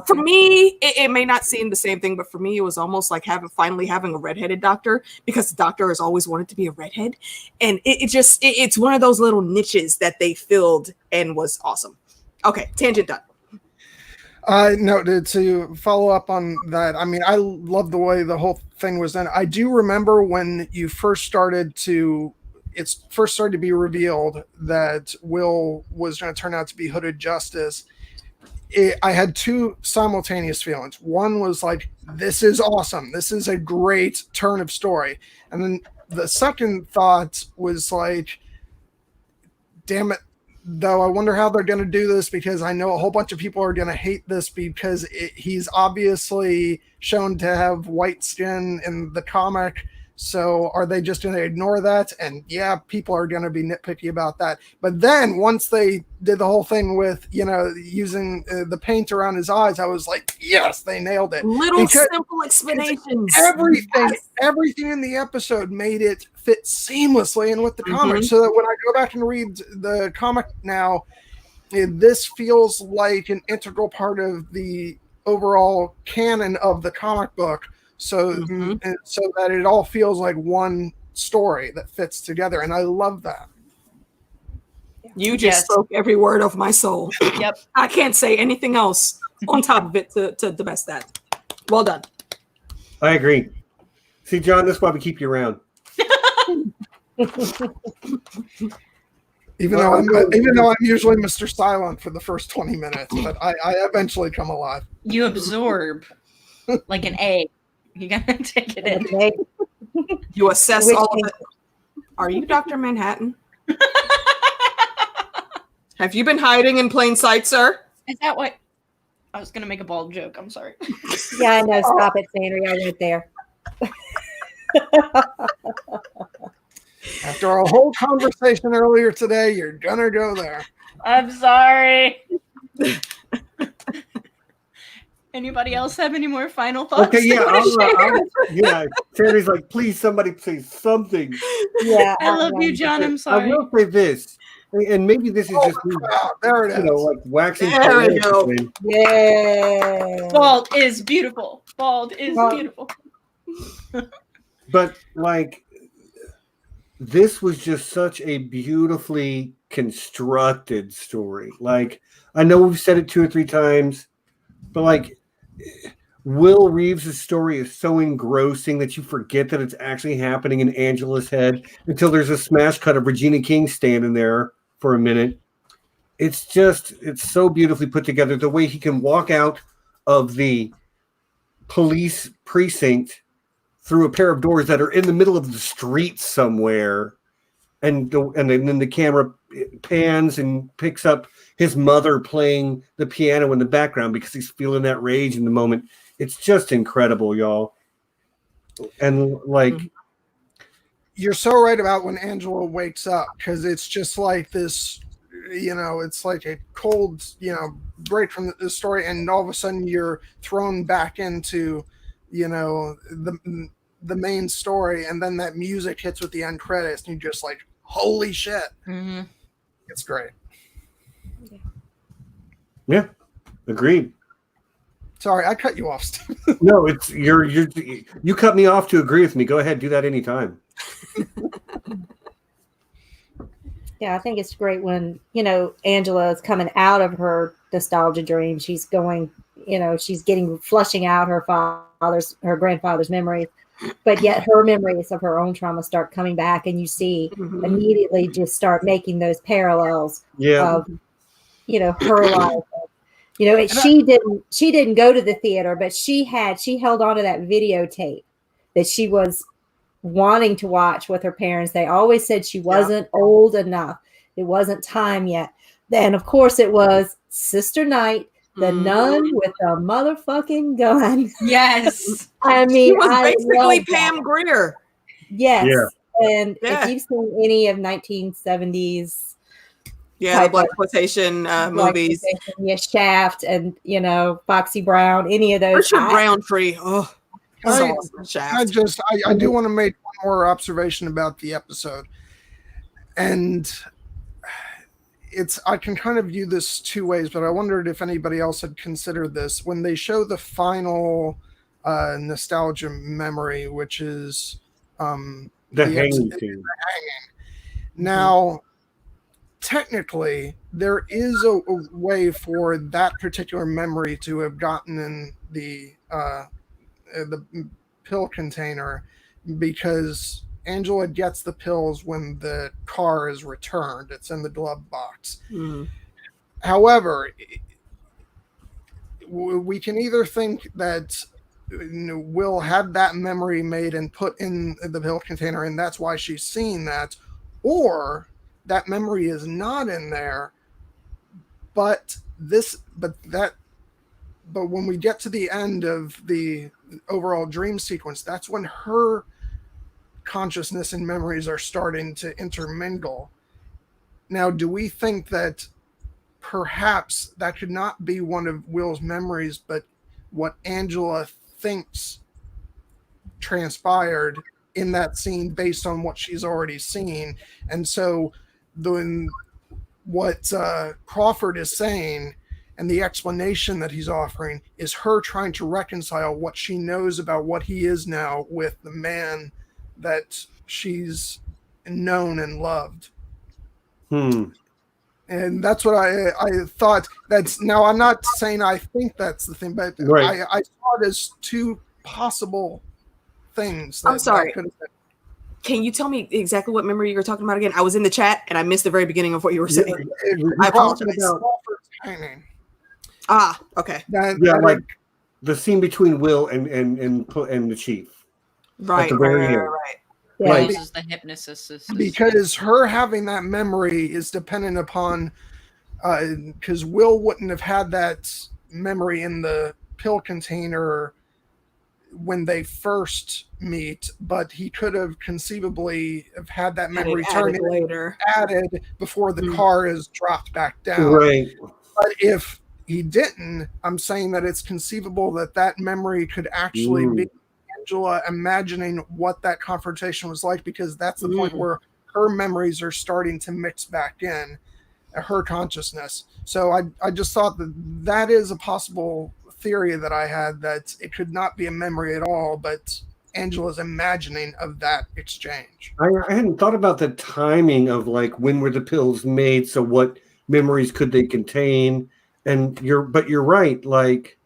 for me, it may not seem the same thing, but for me, it was almost like finally having a redheaded doctor, because the doctor has always wanted to be a redhead, and it's one of those little niches that they filled and was awesome. Okay, tangent done. No, to follow up on that, I mean, I love the way the whole thing was done. I do remember when you first started to be revealed that Will was going to turn out to be Hooded Justice. I had 2 simultaneous feelings. One was like, this is awesome. This is a great turn of story. And then the second thought was like, damn it, though, I wonder how they're going to do this, because I know a whole bunch of people are going to hate this because he's obviously shown to have white skin in the comic. So are they just going to ignore that? And yeah, people are going to be nitpicky about that. But then once they did the whole thing with, using the paint around his eyes, I was like, yes, they nailed it. Simple explanations. Everything in the episode made it fit seamlessly in with the comic. So that when I go back and read the comic now, this feels like an integral part of the overall canon of the comic book. So that it all feels like one story that fits together, and I love that. You just spoke every word of my soul. Yep. I can't say anything else on top of it to the best that. Well done. I agree. See, John, that's why we keep you around. Even though I'm usually Mr. Silent for the first 20 minutes, but I eventually come alive. You absorb like an egg. You gotta take it in. Okay. You assess Which all of means- it. Are you Dr. Manhattan? Have you been hiding in plain sight, sir? Is that what? I was gonna make a bald joke. I'm sorry. Yeah, I know. Stop it, Sandry. I went there. After our whole conversation earlier today, you're gonna go there. I'm sorry. Anybody else have any more final thoughts? Okay, yeah, they wanna share? yeah. Terry's like, please, somebody say something. Yeah, I love you, John. I'm I sorry. will say this, and maybe this is Oh, just me, there it is. like waxing. There we go. poetic. Yeah. Bald is beautiful. Bald is beautiful. But like, this was just such a beautifully constructed story. Like, I know we've said it 2 or 3 times, but like, Will Reeves' story is so engrossing that you forget that it's actually happening in Angela's head until there's a smash cut of Regina King standing there for a minute. It's so beautifully put together. The way he can walk out of the police precinct through a pair of doors that are in the middle of the street somewhere, and then the camera pans and picks up his mother playing the piano in the background because he's feeling that rage in the moment. It's just incredible, y'all. And like, You're so right about when Angela wakes up, because it's just like this, it's like a cold, break from the story, and all of a sudden you're thrown back into, the main story, and then that music hits with the end credits, and you're just like, holy shit. Mm-hmm. It's great. yeah, agreed. Sorry, I cut you off, Steve. No, it's you cut me off to agree with me. Go ahead, do that anytime. Yeah, I think it's great when, Angela is coming out of her nostalgia dream. She's going, she's flushing out her grandfather's memories, but yet her memories of her own trauma start coming back, and you see immediately just start making those parallels of, her life. She didn't go to the theater, but she held on to that videotape that she was wanting to watch with her parents. They always said she wasn't old enough. It wasn't time yet. Then, of course, it was Sister Night, the nun with a motherfucking gun. Yes. I mean, She was I basically love Pam that. Grier. Yes. Yeah. And if you've seen any of 1970s, the black exploitation movies, Shaft, and Foxy Brown, any of those. Richard Roundtree. Oh, I Shaft. do want to make one more observation about the episode, and I can kind of view this 2 ways, but I wondered if anybody else had considered this when they show the final nostalgia memory, which is The hanging scene. Now, technically, there is a way for that particular memory to have gotten in the pill container, because Angela gets the pills when the car is returned. It's in the glove box. However, we can either think that Will had that memory made and put in the pill container, and that's why she's seeing that, or that memory is not in there, but when we get to the end of the overall dream sequence, that's when her consciousness and memories are starting to intermingle. Now, do we think that perhaps that could not be one of Will's memories, but what Angela thinks transpired in that scene based on what she's already seen? And so what Crawford is saying and the explanation that he's offering is her trying to reconcile what she knows about what he is now with the man that she's known and loved. And that's what I thought. Now, I'm not saying I think that's the thing, but right. I saw it as 2 possible things. I'm sorry. Can you tell me exactly what memory you were talking about again? I was in the chat and I missed the very beginning of what you were saying. I apologize. Ah, okay. the scene between Will and the chief. Right, the very end. Yeah. Right. This is the hypnosis. Because her having that memory is dependent upon, because Will wouldn't have had that memory in the pill container when they first meet, but he could have conceivably have had that memory turned later, added before the car is dropped back down. Right. But if he didn't, I'm saying that it's conceivable that that memory could actually be Angela imagining what that confrontation was like, because that's the point where her memories are starting to mix back in her consciousness. So I just thought that is a possible theory that I had, that it could not be a memory at all, but Angela's imagining of that exchange. I hadn't thought about the timing of like when were the pills made, so what memories could they contain? And you're right, like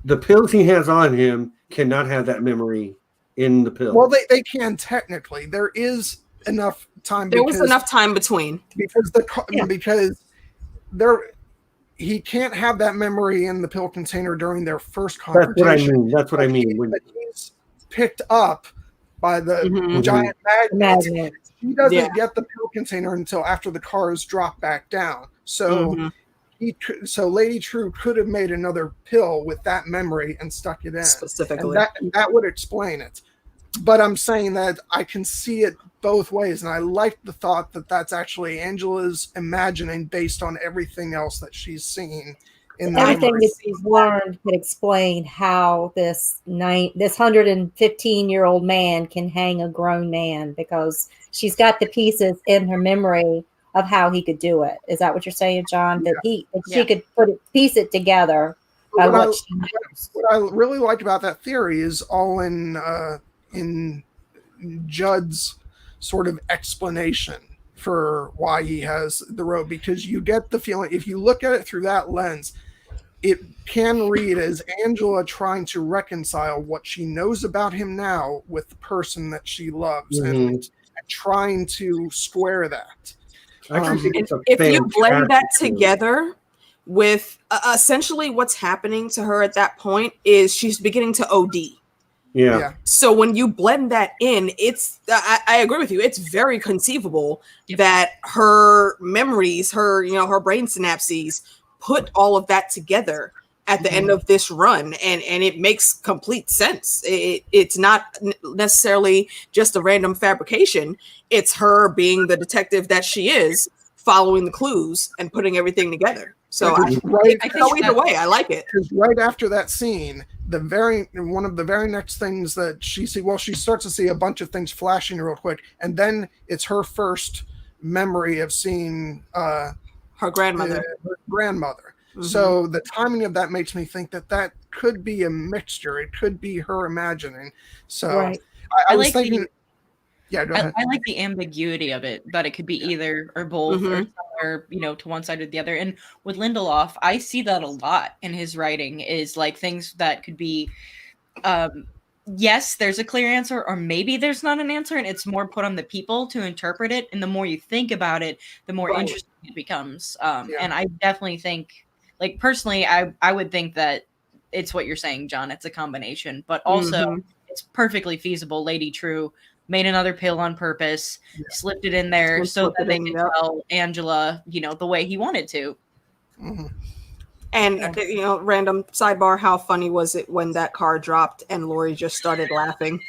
the pills he has on him cannot have that memory in the pill. Well, they can technically. There is enough time. There was enough time between because he can't have that memory in the pill container during their first confrontation. That's what I mean. But he's picked up by the giant magnet. He doesn't get the pill container until after the car is dropped back down. So so Lady True could have made another pill with that memory and stuck it in specifically. And that would explain it. But I'm saying that I can see it both ways, and I like the thought that that's actually Angela's imagining based on everything else that she's seen. Everything that she's learned could explain how this 115-year-old man can hang a grown man, because she's got the pieces in her memory of how he could do it. Is that what you're saying, John? That she could piece it together by what she knows. What I really like about that theory is all in Judd's sort of explanation for why he has the robe, because you get the feeling, if you look at it through that lens, it can read as Angela trying to reconcile what she knows about him now with the person that she loves and trying to square that. If you blend that together with essentially what's happening to her at that point is she's beginning to OD. Yeah. So when you blend that in, it's I agree with you. It's very conceivable that her memories, her brain synapses put all of that together at the end of this run, and it makes complete sense. It's not necessarily just a random fabrication. It's her being the detective that she is, following the clues and putting everything together. So I can go either way. I like it. Because right after that scene, one of the very next things that she starts to see a bunch of things flashing real quick, and then it's her first memory of seeing her grandmother. So the timing of that makes me think that could be a mixture. It could be her imagining. So I was thinking. Go ahead. I like the ambiguity of it, that it could be either or both or somewhere, to one side or the other. And with Lindelof, I see that a lot in his writing, is like things that could be, yes, there's a clear answer, or maybe there's not an answer, and it's more put on the people to interpret it. And the more you think about it, the more interesting it becomes. And I definitely think, like, personally, I would think that it's what you're saying, John. It's a combination, but also it's perfectly feasible. Lady True made another pill on purpose, slipped it in there so that they could tell Angela, the way he wanted to. And, random sidebar, how funny was it when that car dropped and Lori just started laughing?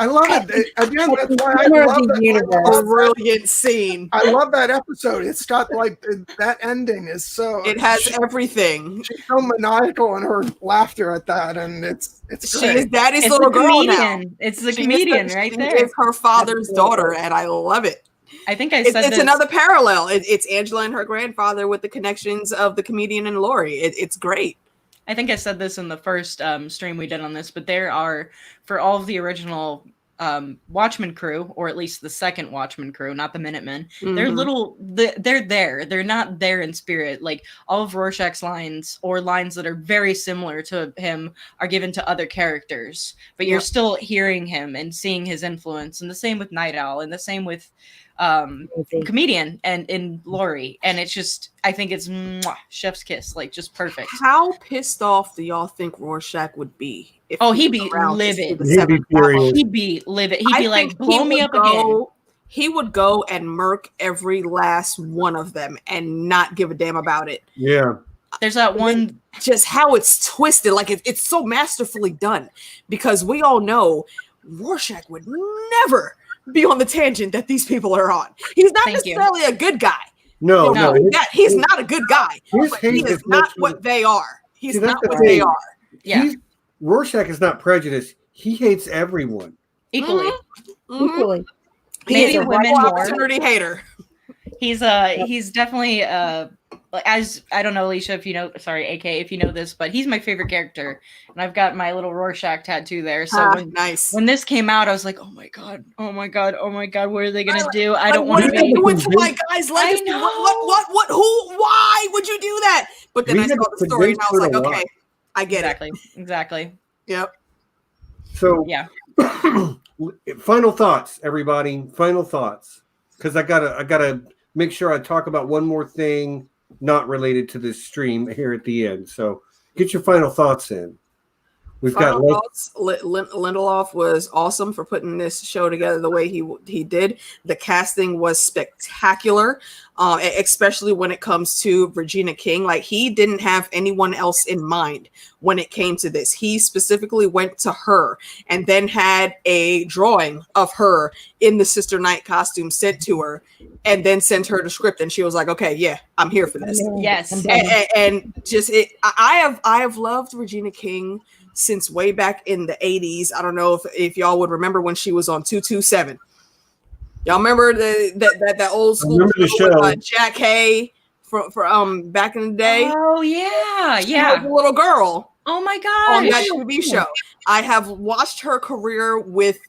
I love it. Again, that's why I love that. Brilliant scene. I love that episode. It's got that ending is so. It has everything. She's so maniacal in her laughter at that, and it's great. She is Daddy's little girl now. It's the comedian right there. It's her father's daughter, and I love it. I think I said it's another parallel. It's Angela and her grandfather with the connections of the comedian and Lori. It's great. I think I said this in the first stream we did on this, but there are, for all of the original Watchmen crew, or at least the second Watchmen crew, not the Minutemen, they're there. They're not there in spirit. Like, all of Rorschach's lines, or lines that are very similar to him, are given to other characters, but you're still hearing him and seeing his influence. And the same with Night Owl, and the same with comedian and in Lori, and it's just, I think it's chef's kiss, like just perfect. How pissed off do y'all think Rorschach would be? If He'd be livid. He'd be livid. He'd be like, blow me up again. He would go and murk every last one of them and not give a damn about it. Yeah. There's that one. Just how it's twisted. Like it's so masterfully done, because we all know Rorschach would never be on the tangent that these people are on. He's not necessarily a good guy. No. He's not a good guy. He is not what they are. He's not what they are. Yeah. Rorschach is not prejudiced. He hates everyone. Equally. Equally. Maybe women more. Opportunity hater. He's definitely as I don't know, Alicia, if you know, sorry, AK, if you know this, but he's my favorite character, and I've got my little Rorschach tattoo there. So when this came out, I was like, oh my god, what are they gonna do? I don't want to be doing to my guy's legacy. What? Who? Why would you do that? But then I saw the story and I was like, okay, I get it. Exactly. Yep. So yeah. Final thoughts, everybody. Final thoughts, because I gotta make sure I talk about one more thing not related to this stream here at the end. So get your final thoughts in. We've got Lindelof was awesome for putting this show together the way he did. The casting was spectacular, especially when it comes to Regina King. Like, he didn't have anyone else in mind when it came to this. He specifically went to her and then had a drawing of her in the Sister Night costume sent to her, and then sent her the script, and she was like, "Okay, yeah, I'm here for this." Yes, and just it. I have loved Regina King since way back in the 80s. I don't know if y'all would remember when she was on 227. Y'all remember that old school show with, Jack Hay for back in the day? Oh yeah, she was a little girl. Oh my god, on that TV show. I have watched her career with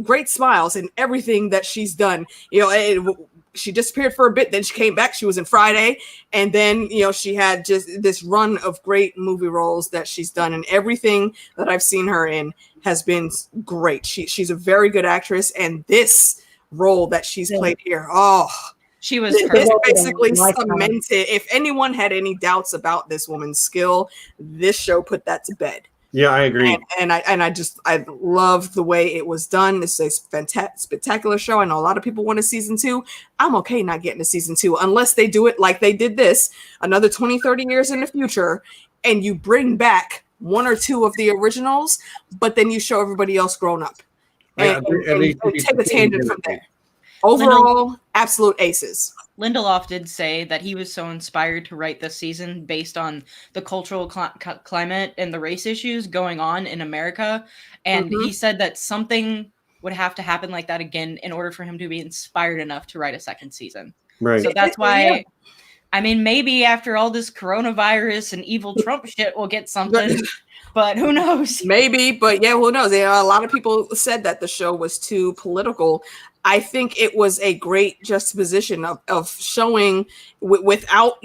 great smiles and everything that she's done. You know, she disappeared for a bit, then she came back. She was in Friday, and then she had just this run of great movie roles that she's done, and everything that I've seen her in has been great. She's a very good actress, and this role that she's played here, she was this basically cemented. If anyone had any doubts about this woman's skill, this show put that to bed. Yeah, I agree. And I love the way it was done. It's a spectacular show. I know a lot of people want a season 2. I'm okay not getting a season 2 unless they do it like they did this another 20, 30 years in the future, and you bring back 1 or 2 of the originals, but then you show everybody else grown up. And take a tangent from there. Overall, absolute aces. Lindelof did say that he was so inspired to write this season based on the cultural climate and the race issues going on in America. And he said that something would have to happen like that again in order for him to be inspired enough to write a second season. Right. So that's why, I mean, maybe after all this coronavirus and evil Trump shit, we'll get something. But who knows? Maybe, but yeah, who knows? A lot of people said that the show was too political. I think it was a great juxtaposition of showing without,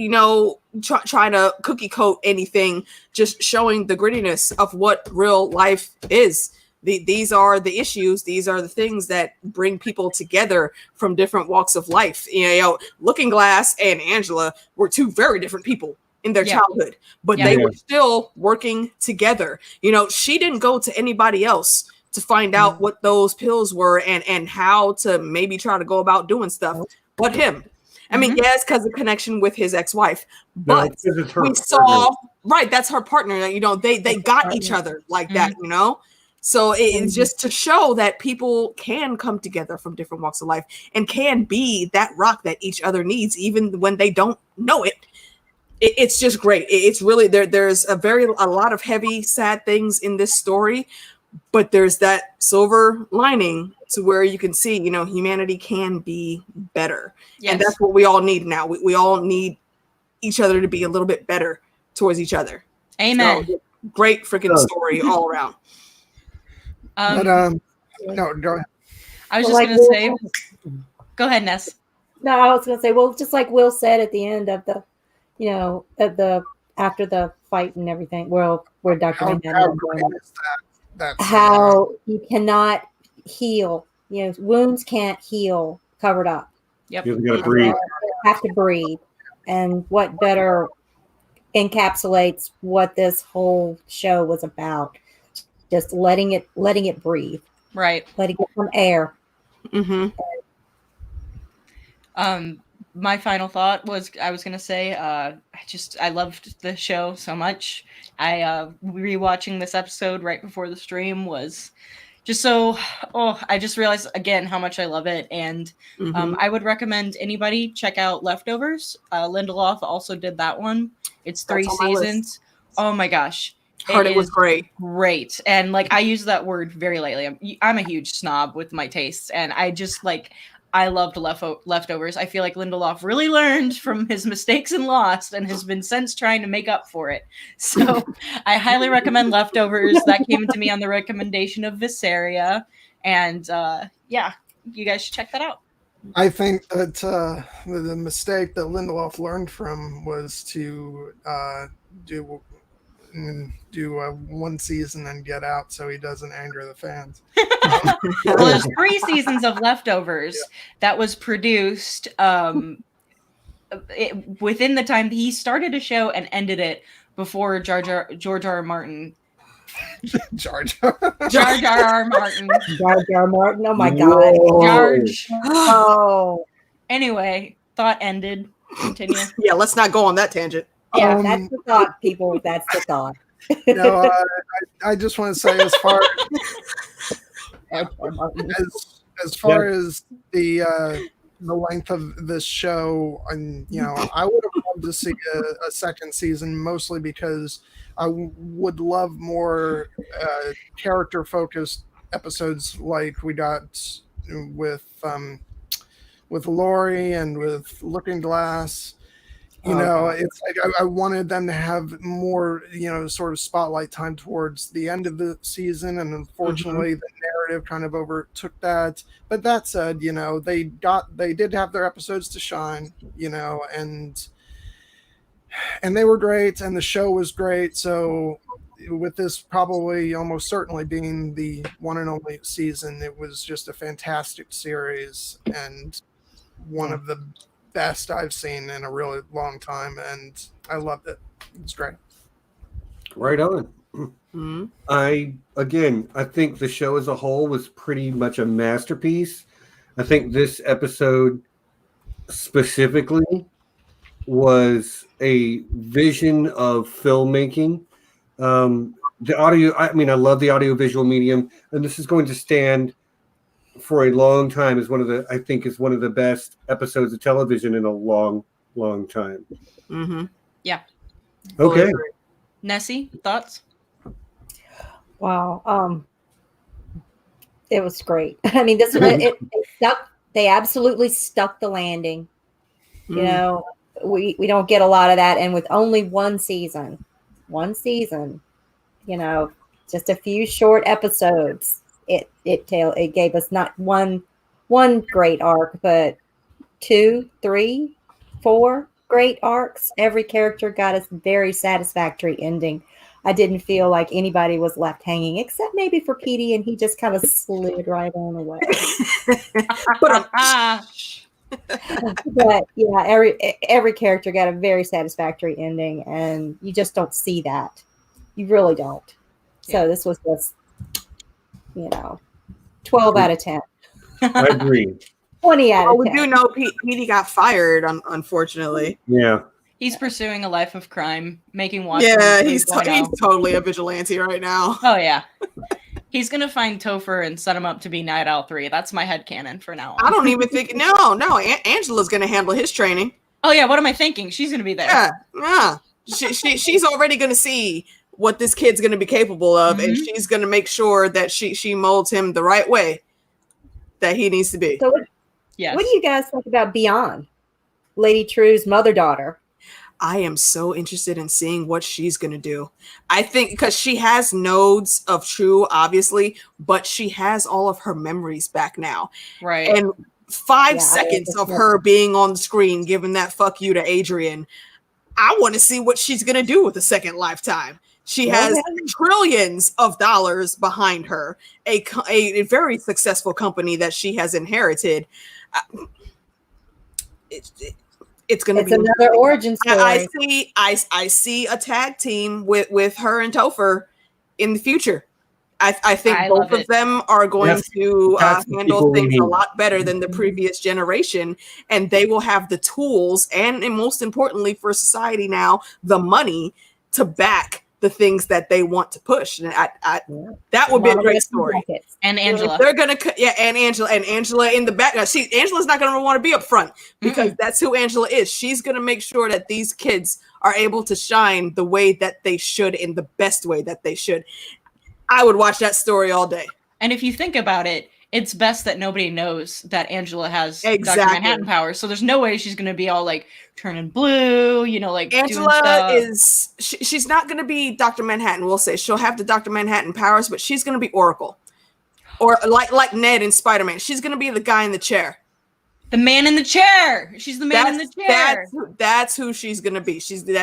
trying to cookie coat anything, just showing the grittiness of what real life is. These are the issues. These are the things that bring people together from different walks of life. Looking Glass and Angela were 2 very different people in their childhood, but they were still working together. She didn't go to anybody else to find out what those pills were and how to maybe try to go about doing stuff, but him. I mean, yes, because of connection with his ex-wife, but we saw, that's her partner. They got each other like that, So it's just to show that people can come together from different walks of life and can be that rock that each other needs, even when they don't know it. It's just great. It's really there's a lot of heavy, sad things in this story, but there's that silver lining to where you can see, humanity can be better. Yes. And that's what we all need now. We all need each other to be a little bit better towards each other. Amen. So, great freaking story all around. No, go ahead. I was just going to say, go ahead, Ness. No, I was going to say, well, just like Will said at the end of the, after the fight and everything, where Dr. How you cannot heal wounds can't heal covered up. Yep. You gotta breathe. You have to breathe. And what better encapsulates what this whole show was about? Just letting it breathe. Right. Letting it get some air. Mm-hmm. My final thought was I was gonna say I loved the show so much. I rewatching this episode right before the stream was just so I just realized again how much I love it, and I would recommend anybody check out Leftovers. Lindelof also did that one. It's 3 seasons. Oh my gosh. Heard it was great. Great. And like I use that word very lightly. I'm a huge snob with my tastes, and I just I loved Leftovers. I feel like Lindelof really learned from his mistakes in Lost and has been since trying to make up for it. So I highly recommend Leftovers. That came to me on the recommendation of Visaria. And you guys should check that out. I think that the mistake that Lindelof learned from was to do one season and get out so he doesn't anger the fans. Well, there's 3 seasons of Leftovers that was produced within the time he started a show and ended it before George R. Martin. Jar R. Martin. George R. Martin. Oh my God. George. Oh. Anyway, thought ended. Continue. Yeah, let's not go on that tangent. Yeah, that's the thought, people. That's the thought. No, I just want to say as far as the length of this show, and I would have loved to see a second season, mostly because I would love more character focused episodes like we got with Lori and with Looking Glass. It's like I wanted them to have more, sort of spotlight time towards the end of the season, and unfortunately, the narrative kind of overtook that. But that said, they did have their episodes to shine, and they were great, and the show was great. So, with this probably almost certainly being the one and only season, it was just a fantastic series and one of the best I've seen in a really long time, and I loved it. It's great. Right on. Mm-hmm. I think the show as a whole was pretty much a masterpiece. I think this episode specifically was a vision of filmmaking. The audio, I love the audiovisual medium, and this is going to stand for a long time as one of the best episodes of television in a long, long time. Mm-hmm. Yeah. Okay. Nessie, thoughts? Wow. It was great. This it stuck. They absolutely stuck the landing. We don't get a lot of that, and with only one season, just a few short episodes. It gave us not one great arc, but 2, 3, 4 great arcs. Every character got a very satisfactory ending. I didn't feel like anybody was left hanging, except maybe for Petey, and he just kind of slid right on away. But yeah, every character got a very satisfactory ending, and you just don't see that. You really don't. So this was just 12 out of 10. I agree. 20 out of 10. We do know Petey got fired, unfortunately. Yeah. He's pursuing a life of crime, making Watchmen. Yeah, he's totally a vigilante right now. Oh, yeah. He's going to find Topher and set him up to be Night Owl 3. That's my headcanon for now on. I don't even think... No. Angela's going to handle his training. Oh, yeah. What am I thinking? She's going to be there. Yeah. She's already going to see what this kid's going to be capable of, and she's going to make sure that she molds him the right way that he needs to be. So what do you guys think about Beyond? Lady True's mother-daughter. I am so interested in seeing what she's going to do. I think because she has nodes of True, obviously, but she has all of her memories back now. Right. And 5 seconds of her being on the screen, giving that fuck you to Adrian, I want to see what she's going to do with a second lifetime. She has trillions of dollars behind her, a very successful company that she has inherited. It's going to be another origin story. I see a tag team with her and Topher in the future. I think both of them are going to handle things a lot better than the previous generation, and they will have the tools and most importantly for society now, the money to back the things that they want to push. And that would be a great story. And Angela. They're going to, and Angela in the back. Now, Angela's not going to want to be up front because that's who Angela is. She's going to make sure that these kids are able to shine the way that they should, in the best way that they should. I would watch that story all day. And if you think about it, it's best that nobody knows that Angela has Dr. Manhattan powers. So there's no way she's going to be all like turning blue, like Angela is, she's not going to be Dr. Manhattan. We'll say she'll have the Dr. Manhattan powers, but she's going to be Oracle, or like Ned in Spider-Man. She's going to be the guy in the chair. The man in the chair. She's the man in the chair. That's who she's going to be.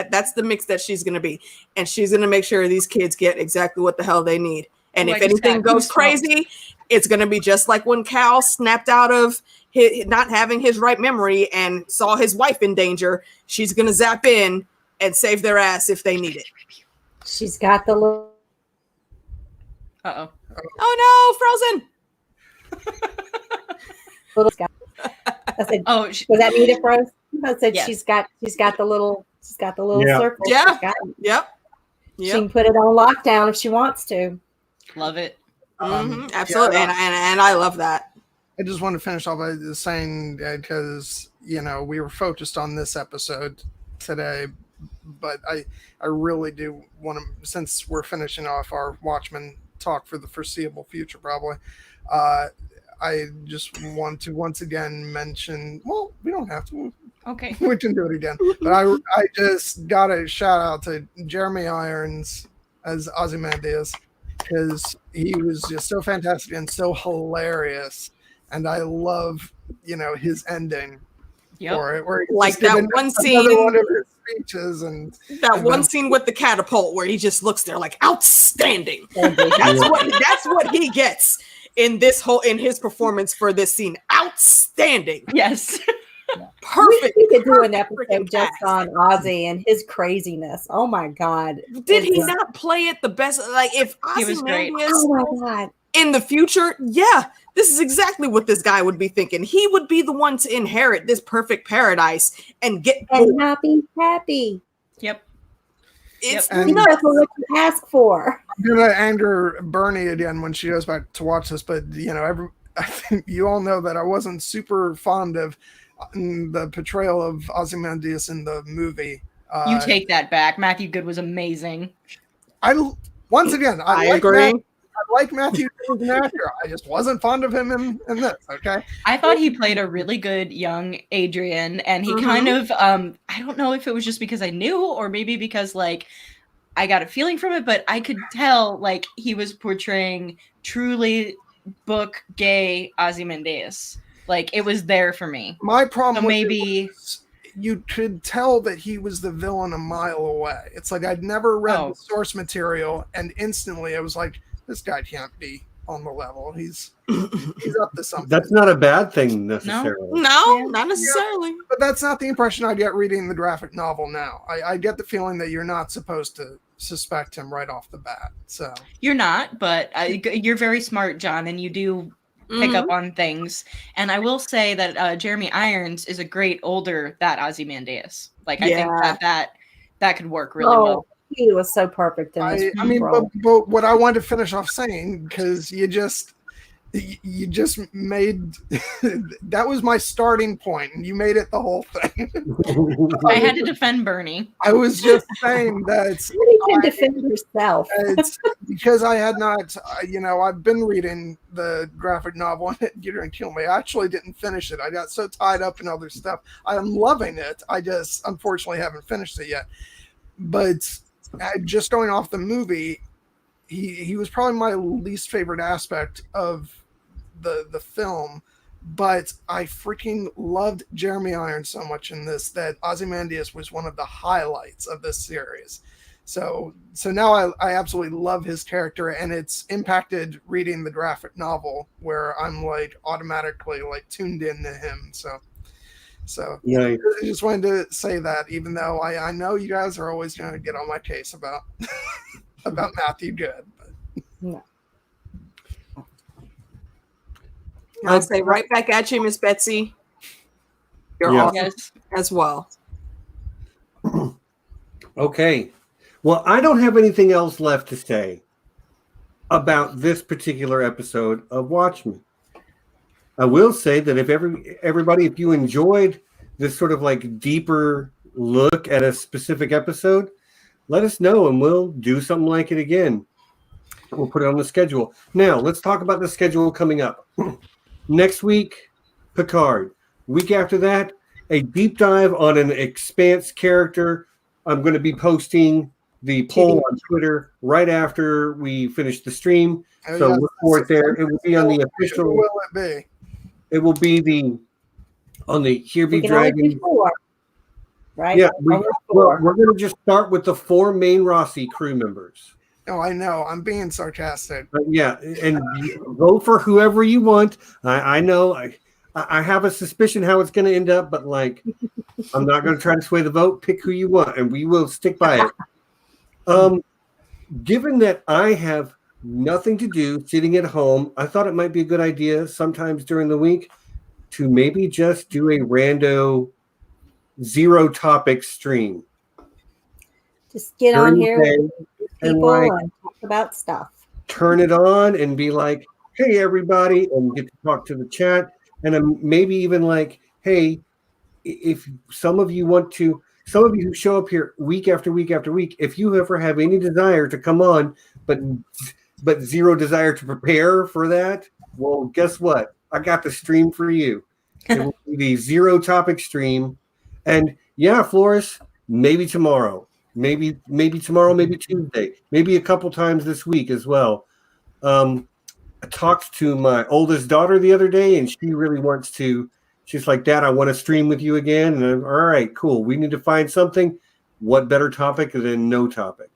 That's the mix that she's going to be. And she's going to make sure these kids get exactly what the hell they need. And if anything goes crazy, it's going to be just like when Cal snapped out of not having his right memory and saw his wife in danger. She's going to zap in and save their ass if they need it. She's got the little... Uh-oh. Oh, no, Frozen. Little Scott. I said, was that Nita Frozen? I said, yes. she's got the little circle. Yeah. Yep. She can put it on lockdown if she wants to. Love it. Absolutely. And I love that. I just want to finish off by saying, because, we were focused on this episode today, but I really do want to, since we're finishing off our Watchmen talk for the foreseeable future, probably, I just want to once again mention, well, we don't have to. Okay. We can do it again. But I just got a shout out to Jeremy Irons as Ozymandias, because he was just so fantastic and so hilarious. And I love, his ending for it. Where like that one scene. One of his speeches one scene with the catapult where he just looks there like outstanding. That's what he gets in his performance for this scene. Outstanding. Yes. Perfect. We could do an episode just on Ozzy and his craziness. Oh my God. Did he not play it the best? Like if Ozymandias in the future, this is exactly what this guy would be thinking. He would be the one to inherit this perfect paradise and get happy. Yep. It's not what you ask for. I'm gonna anger Bernie again when she goes back to watch this, but I think you all know that I wasn't super fond of the portrayal of Ozymandias in the movie. You take that back. Matthew Good was amazing. I agree. I like Matthew Good as an actor. I just wasn't fond of him in this. Okay. I thought he played a really good young Adrian, and he kind of I don't know if it was just because I knew, or maybe because like I got a feeling from it, but I could tell like he was portraying truly book gay Ozymandias. Like it was there for me. My problem maybe you could tell that he was the villain a mile away. It's like I'd never read the source material, and instantly I was like, this guy can't be on the level. He's up to something. That's not a bad thing necessarily. No, not necessarily. Yeah, but that's not the impression I get reading the graphic novel now. I get the feeling that you're not supposed to suspect him right off the bat. So you're not, but you're very smart, John, and you do pick up on things. And I will say that Jeremy Irons is a great older that Ozymandias. Like I think that could work really well. He was so perfect in this role. But what I wanted to finish off saying, because you just made that was my starting point, and you made it the whole thing. I had to defend Bernie. I was just saying that you can defend yourself. It's because I had not, I've been reading the graphic novel, and you're gonna kill me. I actually didn't finish it. I got so tied up in other stuff. I'm loving it. I just unfortunately haven't finished it yet. But just going off the movie, he was probably my least favorite aspect of the film, but I freaking loved Jeremy Irons so much in this that Ozymandias was one of the highlights of this series. So now I absolutely love his character, and it's impacted reading the graphic novel where I'm like automatically like tuned into him. So Yeah. I just wanted to say that, even though I know you guys are always going to get on my case about about Matthew Good. But. No. I'll say right back at you, Miss Betsy. You're awesome Yes. as well. Okay. Well, I don't have anything else left to say about this particular episode of Watchmen. I will say that if everybody, if you enjoyed this sort of like deeper look at a specific episode, let us know and we'll do something like it again. We'll put it on the schedule. Now, let's talk about the schedule coming up. Next week, Picard. Week after that, a deep dive on an Expanse character. I'm going to be posting the poll on Twitter right after we finish the stream. So look for it there. It will be on the official. Who will it be? It will be on the Here Be We can only do Dragon. 4, right? Yeah, Only 4. we're going to just start with the 4 main Rossi crew members. Oh, I know. I'm being sarcastic. Yeah, and vote for whoever you want. I know. I have a suspicion how it's going to end up, but like, I'm not going to try to sway the vote. Pick who you want, and we will stick by it. Given that I have nothing to do, sitting at home, I thought it might be a good idea sometimes during the week to maybe just do a rando 0 topic stream. Just get on here with and people like, and talk about stuff. turn it on and be like, hey, everybody, and get to talk to the chat. And maybe even like, hey, if some of you who show up here week after week after week, if you ever have any desire to come on, but 0 desire to prepare for that, well, guess what? I got the stream for you. It will be the 0 topic stream. And yeah, Flores, maybe tomorrow. Maybe tomorrow, maybe Tuesday, maybe a couple times this week as well. I talked to my oldest daughter the other day, and she really wants to. She's like, Dad, I want to stream with you again. And I'm, all right, cool. We need to find something. What better topic than no topic?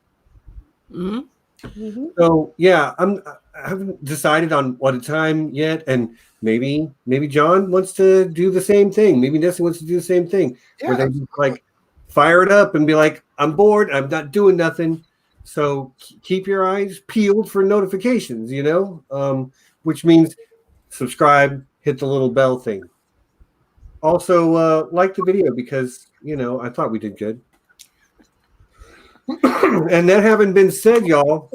Mm-hmm. Mm-hmm. So yeah, I haven't decided on what a time yet, and maybe John wants to do the same thing. Maybe Nessie wants to do the same thing, where they just like fire it up and be like, I'm bored. I'm not doing nothing. So keep your eyes peeled for notifications, which means subscribe, hit the little bell thing. Also, like the video because, I thought we did good. And that having been said, y'all,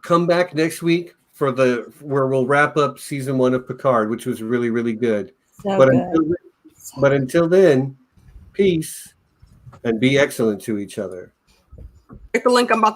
come back next week for where we'll wrap up season 1 of Picard, which was really, really good. So But until then, peace and be excellent to each other. Click the link I'm about